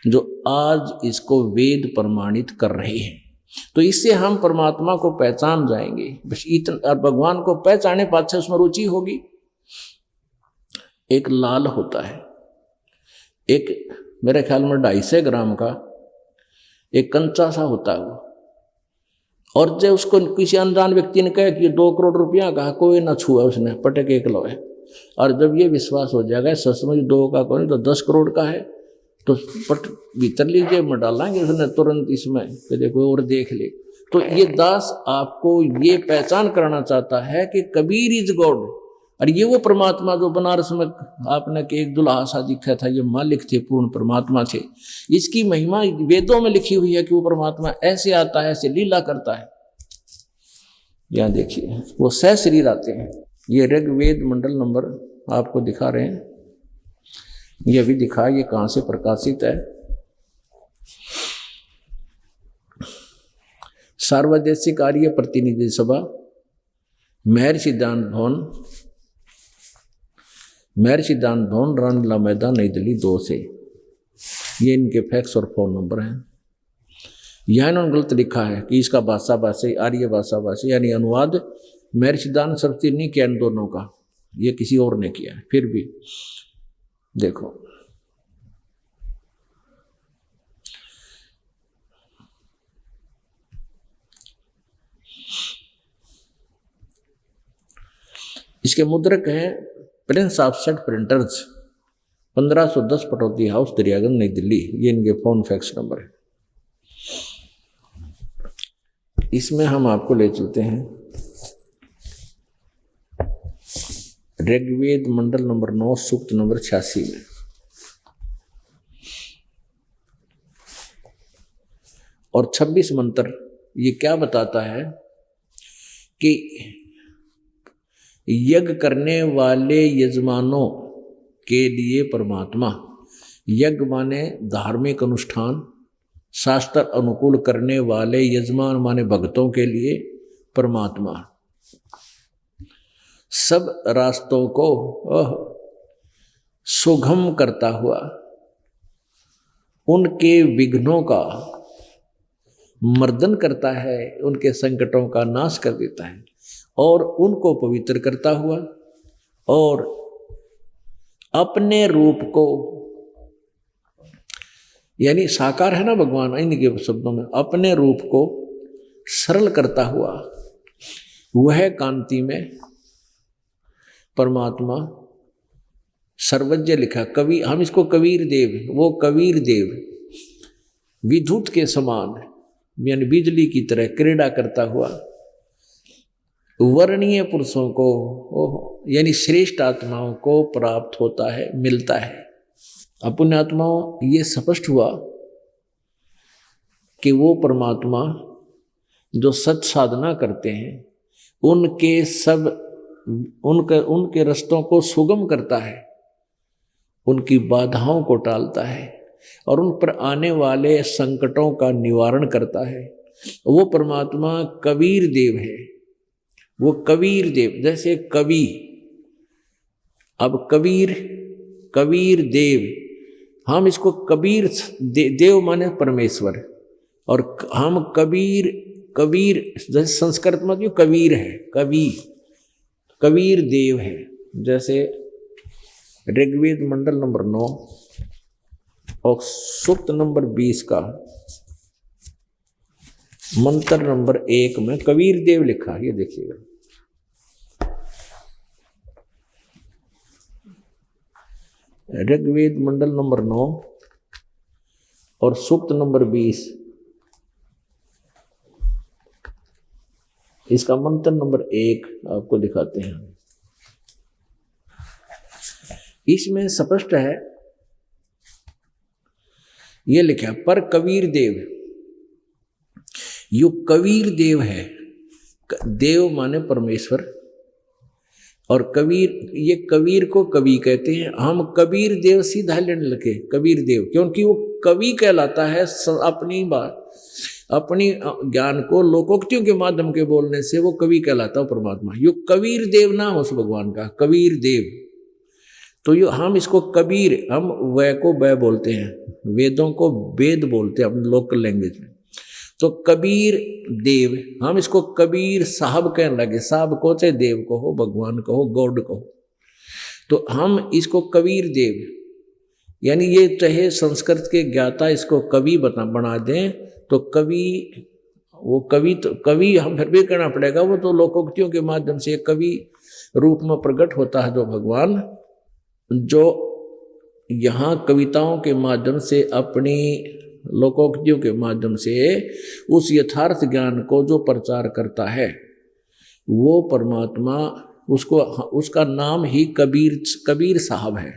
जो आज इसको वेद प्रमाणित कर रहे हैं। तो इससे हम परमात्मा को पहचान जाएंगे। बस इतना, और भगवान को पहचाने पाछे उसमें रुचि होगी। एक लाल होता है, एक मेरे ख्याल में 250 ग्राम का एक कंचा सा होता है वो, और जब उसको किसी अनजान व्यक्ति ने कहा कि 2 करोड़ रुपया का, कोई ना छुआ, उसने पटक एक लो है। और जब ये विश्वास हो जाएगा सचमुच 2 का कौन तो 10 करोड़ का है, तो पट भीतर लीजिए में डालेंगे उसने तुरंत इसमें, कि देखो और देख ले। तो ये दास आपको ये पहचान कराना चाहता है कि कबीर इज गॉड, और ये वो परमात्मा जो बनारस में आपने के एक दुल्हा सा दिखा था, ये मालिक थे, पूर्ण परमात्मा थे। इसकी महिमा वेदों में लिखी हुई है कि वो परमात्मा ऐसे आता है, ऐसे लीला करता है। यहाँ देखिए वो सह शरीर आते हैं। ये ऋग्वेद मंडल नंबर आपको दिखा रहे हैं, ये भी दिखा, ये कहाँ से प्रकाशित है। सार्वदेशिक आर्य प्रतिनिधि सभा, महर्षि सिद्धांत भवन, महर्षि सिद्धांत भवन, रामलीला मैदान, नई दिल्ली 2 से। ये इनके फैक्स और फोन नंबर हैं। यहाँ इन्होंने गलत लिखा है कि इसका भाषा भाषी, आर्य भाषा भाषी, यानी अनुवाद महर्षि सिद्धांत सरस्वती नहीं किया इन दोनों का, ये किसी और ने किया है। फिर भी देखो, इसके मुद्रक हैं prince offset printers, 1510 Pataudi house, Daryaganj, Nai Delhi. ये इनके फोन फैक्स नंबर है। इसमें हम आपको ले चलते हैं ऋग्वेद मंडल नंबर 9 सूक्त नंबर 86 में। और 26 मंत्र ये क्या बताता है कि यज्ञ करने वाले यजमानों के लिए परमात्मा, यज्ञ माने धार्मिक अनुष्ठान, शास्त्र अनुकूल करने वाले यजमान माने भक्तों के लिए परमात्मा सब रास्तों को सुगम करता हुआ उनके विघ्नों का मर्दन करता है, उनके संकटों का नाश कर देता है और उनको पवित्र करता हुआ और अपने रूप को, यानी साकार है ना भगवान, इनके शब्दों में अपने रूप को सरल करता हुआ वह कांति में परमात्मा सर्वज्ञ लिखा। कवि, हम इसको कबीर देव, वो कबीर देव विद्युत के समान यानी बिजली की तरह क्रीड़ा करता हुआ वर्णीय पुरुषों को यानी श्रेष्ठ आत्माओं को प्राप्त होता है, मिलता है। पुण्य आत्माओं ये स्पष्ट हुआ कि वो परमात्मा जो सत साधना करते हैं उनके रास्तों को सुगम करता है, उनकी बाधाओं को टालता है और उन पर आने वाले संकटों का निवारण करता है। वो परमात्मा कबीर देव है। वो कबीर देव, जैसे कवि, अब कबीर देव, हम इसको कबीर देव माने परमेश्वर, और हम कबीर जैसे संस्कृत में जो कबीर है, कबीर देव है। जैसे ऋग्वेद मंडल नंबर 9 और सूक्त नंबर 20 का मंत्र नंबर 1 में कबीर देव लिखा, ये देखिएगा। ऋग्वेद मंडल नंबर 9 और सूक्त नंबर 20, इसका मंत्र नंबर 1 आपको दिखाते हैं। इसमें स्पष्ट है, ये लिखा पर कबीर देव, यो कबीर देव है। देव माने परमेश्वर और कबीर, ये कबीर को कवि कहते हैं। हम कबीर देव सीधा लेने लगे कबीर देव, क्योंकि वो कवि कहलाता है। अपनी बात, अपनी ज्ञान को लोकोक्तियों के माध्यम के बोलने से वो कवि कहलाता है परमात्मा। यो कबीर देव नाम उस भगवान का, कबीर देव। तो यो हम इसको कबीर, हम वै को वै बोलते हैं, वेदों को वेद बोलते हैं अपने लोकल लैंग्वेज में। तो कबीर देव, हम इसको कबीर साहब कहने लगे। साहब को चाहे देव को हो, भगवान को हो, गॉड को हो, तो हम इसको कबीर देव, यानी ये चाहे संस्कृत के ज्ञाता इसको कवि बना दें तो कवि, वो कवि तो कवि हम फिर भी कहना पड़ेगा, वो तो लोकोक्तियों के माध्यम से कवि रूप में प्रकट होता है जो भगवान, जो यहाँ कविताओं के माध्यम से, अपनी लोकोक्तियों के माध्यम से उस यथार्थ ज्ञान को जो प्रचार करता है, वो परमात्मा, उसका नाम ही कबीर साहब है।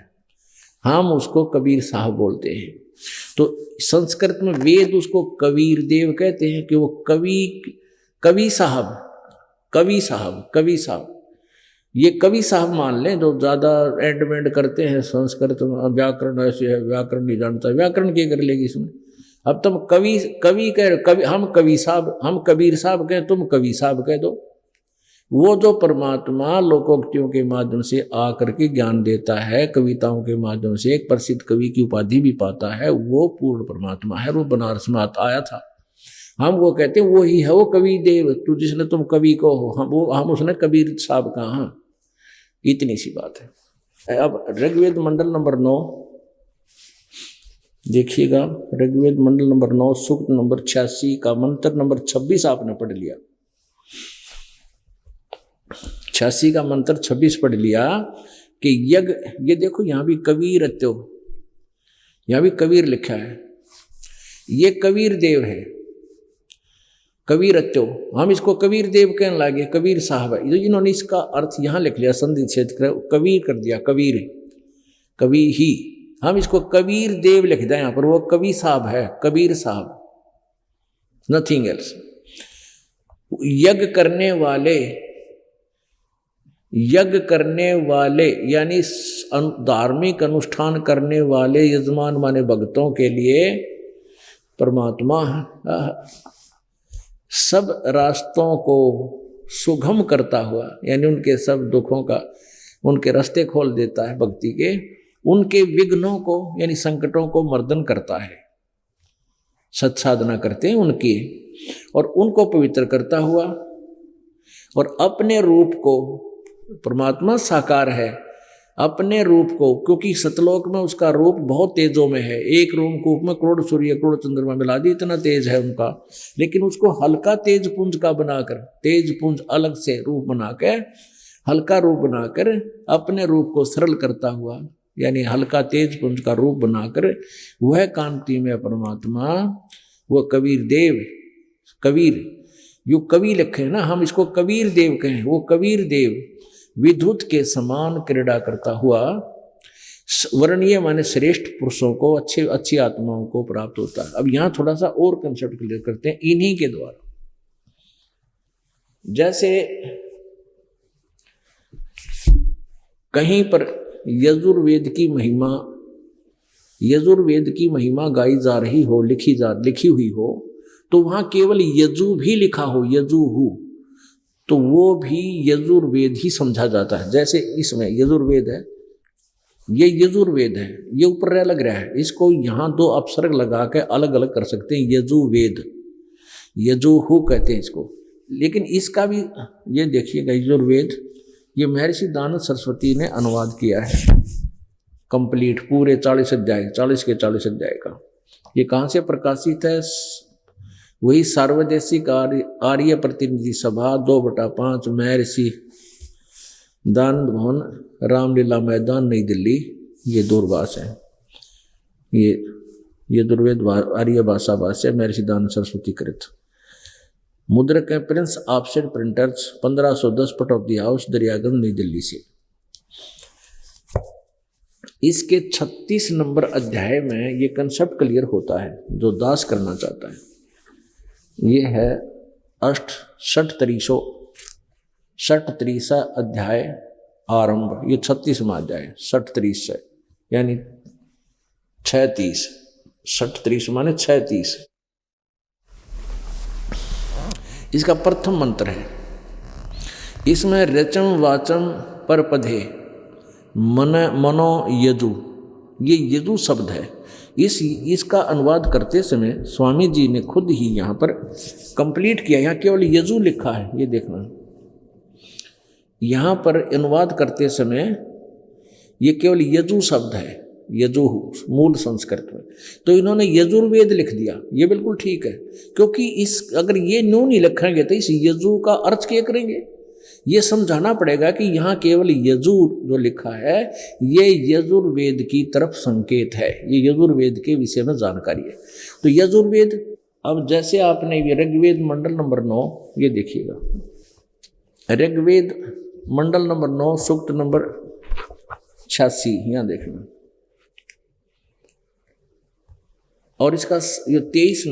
हम उसको कबीर साहब बोलते हैं। तो संस्कृत में वेद उसको कबीर देव कहते हैं कि वो कवि साहब ये कवि साहब मान लें, जो ज़्यादा एंड करते हैं संस्कृत में। व्याकरण ऐसे है, व्याकरण नहीं जानता, व्याकरण क्या कर लेगी इसमें। अब तुम कवि कह, हम कबीर साहब कहें, तुम कवि साहब कह दो। वो जो परमात्मा लोकोक्तियों के माध्यम से आकर के ज्ञान देता है, कविताओं के माध्यम से एक प्रसिद्ध कवि की उपाधि भी पाता है, वो पूर्ण परमात्मा है। वो बनारस में आया था, हम वो कहते हैं वो ही है वो कवि देव। तू जिसने तुम कवि को हो, हम उसने कबीर साहब कहा। इतनी सी बात है। अब ऋग्वेद मंडल नंबर 9 देखिएगा। ऋग्वेद मंडल नंबर 9 सूक्त नंबर 86 का मंत्र नंबर 26 आपने पढ़ लिया। 86 का मंत्र 26 पढ़ लिया कि यज्ञ, ये देखो यहां भी कबीर अत्यो, यहां भी कबीर लिखा है, ये कबीर देव है, कबीर अत्यो, हम इसको कबीर देव कहने लगे, कबीर साहब है। इन्होंने इसका अर्थ यहां लिख लिया, संधि छेद कबीर कर दिया, कबीर कवि ही, हम इसको कबीर देव लिख दें यहां पर, वो कवि साहब है, कबीर साहब, नथिंग एल्स। यज्ञ करने वाले यानी धार्मिक अनुष्ठान करने वाले यजमान माने भक्तों के लिए परमात्मा सब रास्तों को सुगम करता हुआ, यानी उनके सब दुखों का, उनके रास्ते खोल देता है भक्ति के, उनके विघ्नों को यानी संकटों को मर्दन करता है, सत्साधना करते हैं उनकी, और उनको पवित्र करता हुआ, और अपने रूप को, परमात्मा साकार है, अपने रूप को, क्योंकि सतलोक में उसका रूप बहुत तेजों में है, एक रूप में करोड़ सूर्य करोड़ चंद्रमा मिला दी, इतना तेज है उनका, लेकिन उसको हल्का तेज पुंज का बनाकर, तेज पुंज अलग से रूप बनाकर, हल्का रूप बनाकर अपने रूप को सरल करता हुआ, यानी हल्का तेज पुंज का रूप बनाकर वह कांति में परमात्मा, वह कबीर देव, कबीर यो कवि लिखे ना, हम इसको कबीर देव कहें, वो कबीर देव विद्युत के समान क्रीड़ा करता हुआ वर्णीय माने श्रेष्ठ पुरुषों को, अच्छी आत्माओं को प्राप्त होता है। अब यहां थोड़ा सा और कंसेप्ट क्लियर करते हैं इन्हीं के द्वारा। जैसे कहीं पर यजुर्वेद की महिमा गाई जा रही हो, लिखी हुई हो, तो वहां केवल यजु भी लिखा हो, यजुहु, तो वो भी यजुर्वेद ही समझा जाता है। जैसे इसमें यजुर्वेद है, ये यजुर्वेद है, ये ऊपर लग रहा है, इसको यहाँ दो अपसर्ग लगा के अलग अलग कर सकते हैं, यजुवेद, यजुहु कहते हैं इसको। लेकिन इसका भी ये देखिएगा, यजुर्वेद ये महर्षि दानव सरस्वती ने अनुवाद किया है कंप्लीट, पूरे 40 अध्याय, 40 के 40 अध्याय का। ये कहाँ से प्रकाशित है? वही सार्वदेशिक आर्य प्रतिनिधि सभा 2/5 महर्षि दानंद भवन, रामलीला मैदान, नई दिल्ली, ये दूरभाष है। ये दुर्वेद आर्य भाषा भाष्य महर्षि दानंद सरस्वती कृत। मुद्रक है प्रिंस ऑफसेट प्रिंटर्स 1510 पट of the house, Daryaganj, Nai Delhi से। इसके 36 नंबर अध्याय में ये कंसेप्ट क्लियर होता है जो दास करना चाहता है। ये है षट्त्रीसा अध्याय आरंभ, ये 36वां अध्याय, 36 से यानी 36, 36 माने 36। इसका प्रथम मंत्र है, इसमें रचम वाचम पर पधे मनो यजु, ये यजु शब्द है। इसका अनुवाद करते समय स्वामी जी ने खुद ही यहाँ पर कंप्लीट किया, यहाँ केवल यजु लिखा है, ये देखना, यहाँ पर अनुवाद करते समय ये केवल यजु शब्द है, यजुहु मूल संस्कृत में, तो इन्होंने यजुर्वेद लिख दिया। ये बिल्कुल ठीक है, क्योंकि अगर ये न्यू नहीं लिखेंगे तो इस यजु का अर्थ क्या करेंगे? ये समझाना पड़ेगा कि यहाँ केवल यजुर जो लिखा है ये यजुर्वेद की तरफ संकेत है, ये यजुर्वेद के विषय में जानकारी है। तो यजुर्वेद, अब जैसे आपने ऋग्वेद मंडल नंबर 9, ये देखिएगा, ऋग्वेद मंडल नंबर 9 सूक्त नंबर 86, यहाँ देखना, और इसका ये 26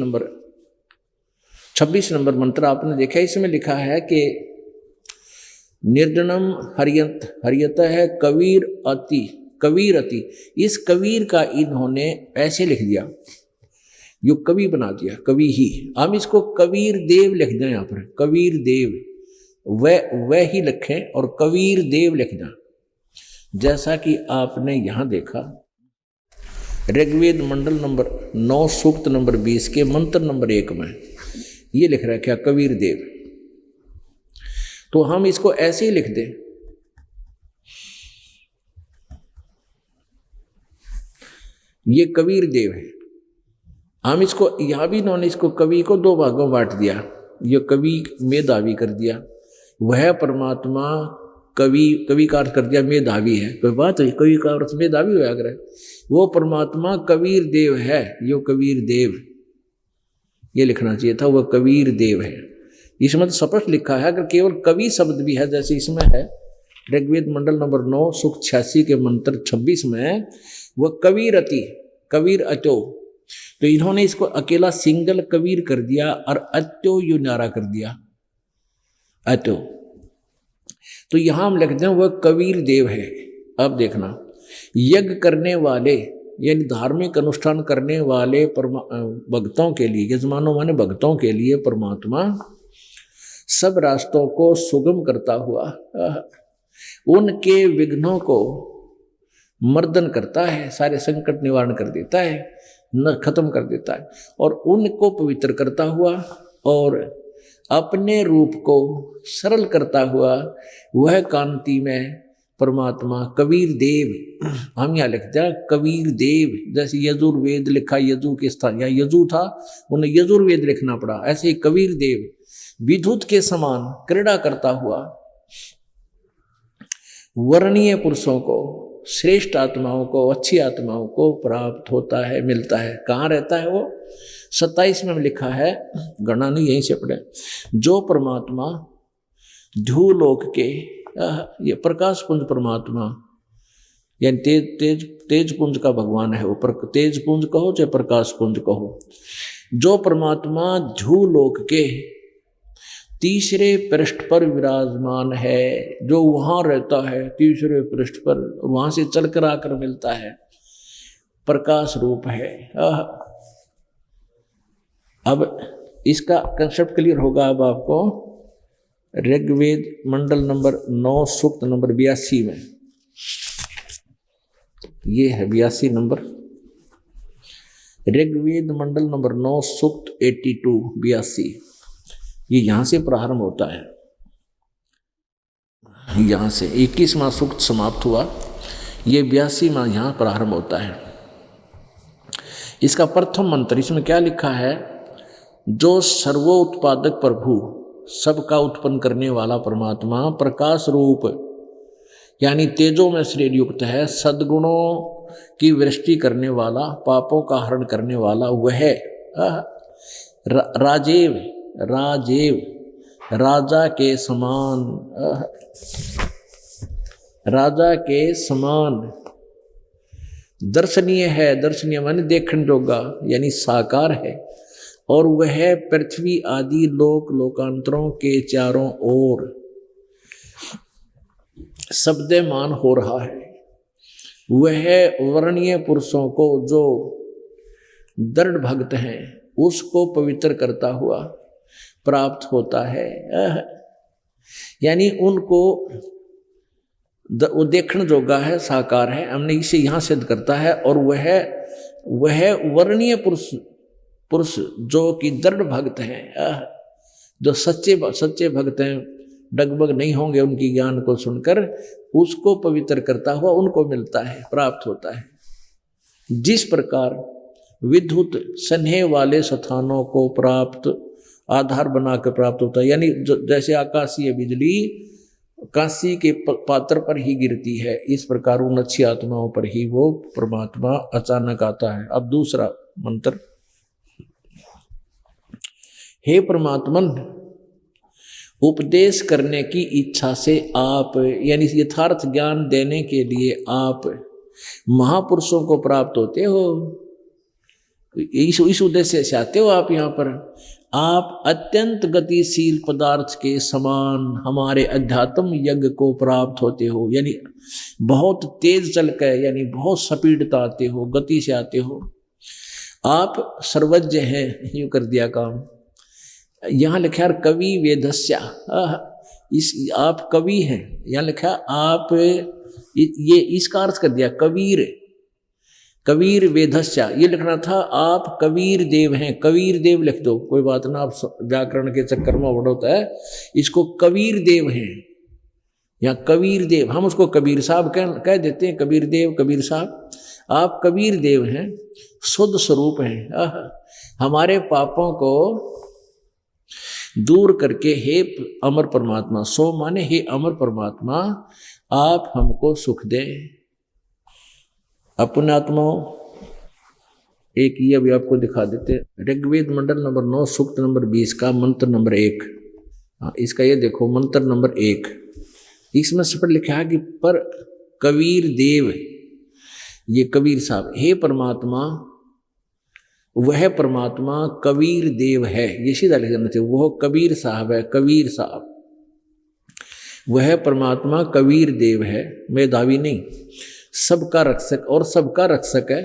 नंबर मंत्र आपने देखा, इसमें लिखा है कि निर्जनम हरियत है कबीर अति। इस कबीर का इन्होंने ऐसे लिख दिया, यो कवि बना दिया, कवि ही। हम इसको कबीर देव लिख दें, यहाँ पर कबीर देव, वह ही लिखें और कबीर देव लिखना। जैसा कि आपने यहाँ देखा ऋग्वेद मंडल नंबर 9 सूक्त नंबर 20 के मंत्र नंबर 1 में ये लिख रहा है क्या? कबीर देव। तो हम इसको ऐसे ही लिख दें, ये कबीर देव है। हम इसको यहां भी इन्होंने इसको कवि को 2 भागों बांट दिया, ये कवि में दावी कर दिया, वह परमात्मा कवि का अर्थ कर दिया मेधावी है, कोई बात है, कवि का अर्थ मेधावी होया करे। वो परमात्मा कबीर देव है, यो कबीर देव, ये लिखना चाहिए था, वह कबीर देव है। इसमें तो स्पष्ट लिखा है, अगर केवल कवि शब्द भी है जैसे इसमें है ऋग्वेद मंडल नंबर 9 सूक्त 86 के मंत्र 26 में, वह कबीर अति, कबीर अत्यो, तो इन्होंने इसको अकेला सिंगल कबीर कर दिया और अत्यो यू न्यारा कर दिया, अत्यो। तो यहां हम लिखते हैं वह कबीर देव है। अब देखना, यज्ञ करने वाले यानी धार्मिक अनुष्ठान करने वाले भक्तों के लिए, यजमानों माने भक्तों के लिए परमात्मा सब रास्तों को सुगम करता हुआ उनके विघ्नों को मर्दन करता है, सारे संकट निवारण कर देता है, न खत्म कर देता है, और उनको पवित्र करता हुआ और अपने रूप को सरल करता हुआ वह कांति में परमात्मा कबीर देव, हम यहाँ लिखते हैं कबीर देव, जैसे यजुर्वेद लिखा, यजु के स्थान या यजु था, उन्हें यजुर्वेद लिखना पड़ा, ऐसे ही कबीर देव विद्युत के समान क्रीड़ा करता हुआ वर्णीय पुरुषों को, श्रेष्ठ आत्माओं को, अच्छी आत्माओं को प्राप्त होता है, मिलता है। कहाँ रहता है वो? 27 में लिखा है, गणना नहीं यहीं से पढ़े, जो परमात्मा ध्रुवलोक के, ये प्रकाश पुंज परमात्मा यानी तेज पुंज का भगवान है वो, तेज पुंज कहो चाहे प्रकाश पुंज कहो, जो परमात्मा ध्रुवलोक के तीसरे पृष्ठ पर विराजमान है, जो वहां रहता है तीसरे पृष्ठ पर, वहां से चलकर आकर मिलता है, प्रकाश रूप है। अब इसका कंसेप्ट क्लियर होगा अब आपको। ऋग्वेद मंडल नंबर 9 सूक्त नंबर 82 में, ये है 82 नंबर, ऋग्वेद मंडल नंबर 9 सूक्त 82, ये यहां से प्रारंभ होता है, यहां से 21वां सूक्त समाप्त हुआ, ये 82वां यहां प्रारंभ होता है। इसका प्रथम मंत्र, इसमें क्या लिखा है? जो सर्वोत्पादक प्रभु, सबका उत्पन्न करने वाला परमात्मा, प्रकाश रूप यानी तेजों में श्रेय युक्त है, सद्गुणों की वृष्टि करने वाला, पापों का हरण करने वाला, वह राजेव, राजा के समान, राजा के समान दर्शनीय है, दर्शनीय माने देखने जोगा यानी साकार है, और वह पृथ्वी आदि लोकांतरों के चारों ओर शब्दमान हो रहा है। वह वर्णीय पुरुषों को जो दृढ़ भक्त हैं उसको पवित्र करता हुआ प्राप्त होता है, यानी उनको वो देखने जोगा है, साकार है, हमने इसे यहाँ सिद्ध करता है। और वह वर्णीय पुरुष जो कि दृढ़ भक्त हैं, जो सच्चे भक्त हैं, डगमग नहीं होंगे उनकी ज्ञान को सुनकर, उसको पवित्र करता हुआ उनको मिलता है, प्राप्त होता है। जिस प्रकार विद्युत स्नेह वाले स्थानों को प्राप्त आधार बनाकर प्राप्त होता है, यानी जैसे आकाशीय बिजली काशी के पात्र पर ही गिरती है, इस प्रकार उन अच्छी आत्माओं पर ही वो परमात्मा अचानक आता है। अब दूसरा मंत्र, हे परमात्मन, उपदेश करने की इच्छा से आप, यानी यथार्थ ज्ञान देने के लिए आप महापुरुषों को प्राप्त होते हो, इस उद्देश्य से आते हो आप यहाँ पर। आप अत्यंत गतिशील पदार्थ के समान हमारे अध्यात्म यज्ञ को प्राप्त होते हो, यानी बहुत तेज चल कर, यानी बहुत स्पीडता आते हो, गति से आते हो। आप सर्वज्ञ हैं, यूँ कर दिया काम। यहाँ लिखा है कवि वेदस्या, आप कवि हैं, यहाँ लिखा आप, ये इसका अर्थ कर दिया कबीर वेदस्या, ये लिखना था आप कबीर देव हैं, कबीर देव लिख दो, कोई बात ना, आप व्याकरण के चक्कर में बड़ा होता है, इसको कबीर देव हैं, यहाँ कबीर देव, हम उसको कबीर साहब कह देते हैं, कबीर देव, कबीर साहब, आप कबीर देव हैं, शुद्ध स्वरूप हैं, हमारे पापों को दूर करके हे अमर परमात्मा, सो माने हे अमर परमात्मा आप हमको सुख दें। अपने आत्माओं, एक ये अभी आपको दिखा देते, ऋग्वेद मंडल नंबर 9 सूक्त नंबर 20 का मंत्र नंबर 1। इसका ये देखो मंत्र नंबर 1, इसमें स्पष्ट लिखा है कि पर कबीर देव, ये कबीर साहब, हे परमात्मा वह परमात्मा कबीर देव है, ये सीधा लिख देना चाहिए, वह कबीर साहब है, कबीर साहब वह परमात्मा कबीर देव है, मेधावी नहीं, सबका रक्षक, और सबका रक्षक है।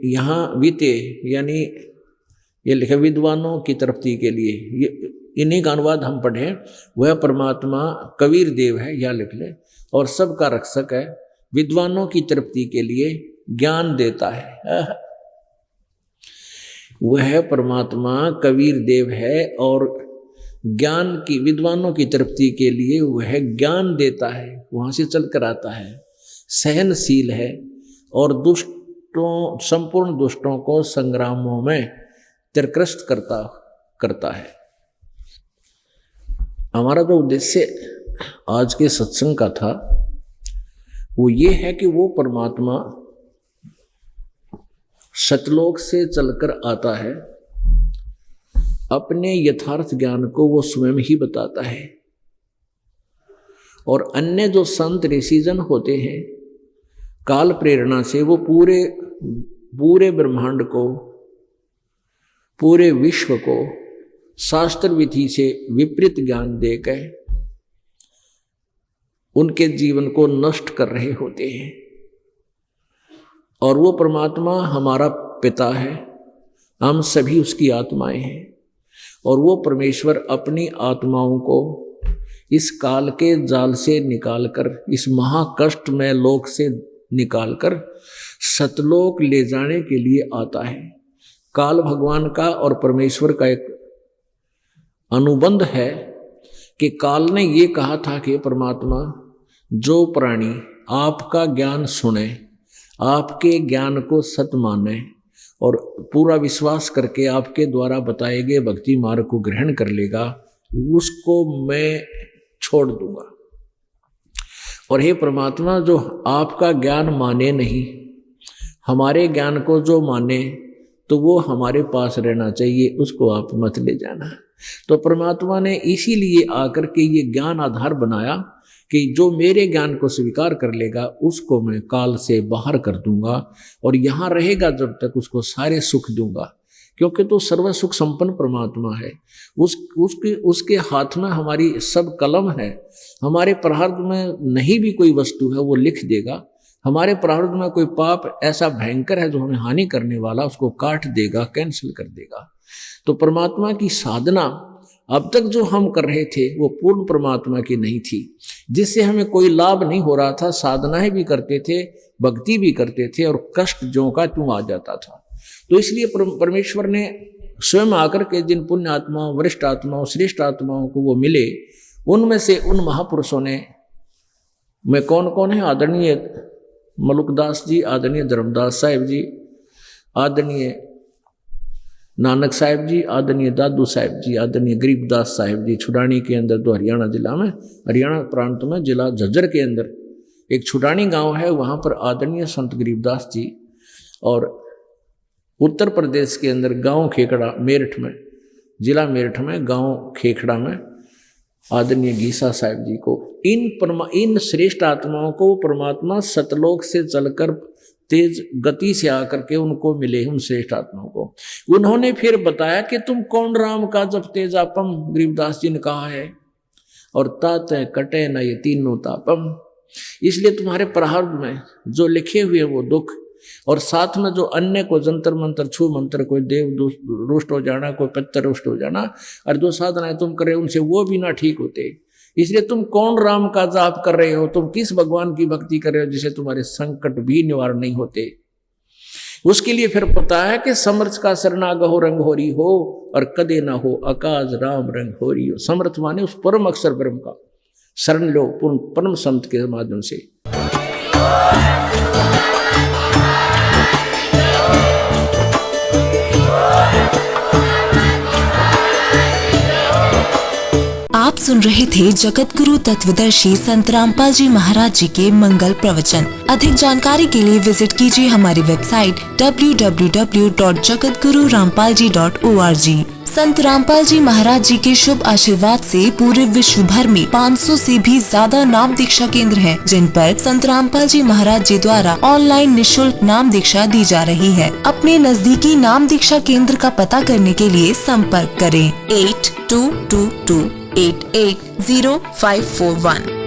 यहाँ विते यानी ये लिखा विद्वानों की तृप्ति के लिए, ये इन्हीं का अनुवाद हम पढ़ें, वह परमात्मा कबीर देव है, या लिख ले, और सबका रक्षक है, विद्वानों की तृप्ति के लिए ज्ञान देता है। वह परमात्मा कबीर देव है और ज्ञान की, विद्वानों की तृप्ति के लिए वह ज्ञान देता है, वहां से चल कर आता है, सहनशील है और दुष्टों, संपूर्ण दुष्टों को संग्रामों में तिरस्कृत करता है। हमारा जो उद्देश्य आज के सत्संग का था वो ये है कि वो परमात्मा सतलोक से चलकर आता है, अपने यथार्थ ज्ञान को वो स्वयं ही बताता है, और अन्य जो संत ऋषिजन होते हैं काल प्रेरणा से वो पूरे ब्रह्मांड को, पूरे विश्व को शास्त्र विधि से विपरीत ज्ञान देकर उनके जीवन को नष्ट कर रहे होते हैं। और वो परमात्मा हमारा पिता है, हम सभी उसकी आत्माएं हैं, और वो परमेश्वर अपनी आत्माओं को इस काल के जाल से निकालकर, इस महाकष्टमय लोक से निकालकर सतलोक ले जाने के लिए आता है। काल भगवान का और परमेश्वर का एक अनुबंध है कि काल ने ये कहा था कि परमात्मा जो प्राणी आपका ज्ञान सुने, आपके ज्ञान को सत्य माने और पूरा विश्वास करके आपके द्वारा बताए गए भक्ति मार्ग को ग्रहण कर लेगा, उसको मैं छोड़ दूंगा। और हे परमात्मा जो आपका ज्ञान माने नहीं, हमारे ज्ञान को जो माने तो वो हमारे पास रहना चाहिए, उसको आप मत ले जाना। तो परमात्मा ने इसीलिए आकर के ये ज्ञान आधार बनाया कि जो मेरे ज्ञान को स्वीकार कर लेगा उसको मैं काल से बाहर कर दूंगा, और यहाँ रहेगा जब तक उसको सारे सुख दूंगा, क्योंकि तो सर्व सुख संपन्न परमात्मा है। उसके हाथ में हमारी सब कलम है, हमारे प्रारब्ध में नहीं भी कोई वस्तु है वो लिख देगा, हमारे प्रारब्ध में कोई पाप ऐसा भयंकर है जो हमें हानि करने वाला, उसको काट देगा, कैंसिल कर देगा। तो परमात्मा की साधना अब तक जो हम कर रहे थे वो पूर्ण परमात्मा की नहीं थी, जिससे हमें कोई लाभ नहीं हो रहा था। साधनाएं भी करते थे, भक्ति भी करते थे, और कष्ट ज्यों का त्यों आ जाता था। तो इसलिए परमेश्वर ने स्वयं आकर के जिन पुण्य आत्माओं, वरिष्ठ आत्माओं, श्रेष्ठ आत्माओं को वो मिले, उनमें से उन महापुरुषों ने, में कौन कौन है, आदरणीय मलुकदास जी, आदरणीय धर्मदास साहिब जी, आदरणीय नानक साहिब जी, आदरणीय दादू साहिब जी, आदरणीय गरीबदास साहिब जी, छुडानी के अंदर, तो हरियाणा जिला में, हरियाणा प्रांत में, जिला झज्जर के अंदर एक छुडानी गांव है, वहां पर आदरणीय संत गरीबदास जी, और उत्तर प्रदेश के अंदर गांव खेखड़ा, मेरठ में, जिला मेरठ में गांव खेखड़ा में आदरणीय गीसा साहिब जी को, इन श्रेष्ठ आत्माओं को परमात्मा सतलोक से चलकर तेज गति से आकर के उनको मिले, उन श्रेष्ठ आत्माओं को। उन्होंने फिर बताया कि तुम कौन राम का जब तेजापम, गरीबदास जी ने कहा है, और तात कटे न ये तीनों तापम। इसलिए तुम्हारे प्रारब्ध में जो लिखे हुए वो दुख, और साथ में जो अन्य को जंतर मंत्र, छू मंत्र, कोई देव रुष्ट हो जाना, कोई पत्थर रुष्ट हो जाना, और जो साधनाएं तुम कर रहे हो उनसे वो भी ना ठीक होते। इसलिए तुम कौन राम का जाप कर रहे हो, तुम किस भगवान की भक्ति कर रहे हो जिसे तुम्हारे संकट भी निवारण नहीं होते। उसके लिए फिर पता है कि समर्थ का शरणागह हो रंग होरी हो, और कदे ना हो अकाज राम रंग होरी हो। समर्थ माने उस परम अक्षर ब्रह्म का शरण लो परम संत के माध्यम से। सुन रहे थे जगत गुरु तत्वदर्शी संत रामपाल जी महाराज जी के मंगल प्रवचन। अधिक जानकारी के लिए विजिट कीजिए हमारी वेबसाइट www.jagatgururampalji.org। संत रामपाल जी महाराज जी के शुभ आशीर्वाद से पूरे विश्व भर में 500 से भी ज्यादा नाम दीक्षा केंद्र हैं, जिन पर संत रामपाल जी महाराज जी द्वारा ऑनलाइन निशुल्क नाम दीक्षा दी जा रही है। अपने नजदीकी नाम दीक्षा केंद्र का पता करने के लिए संपर्क करें 8222880541।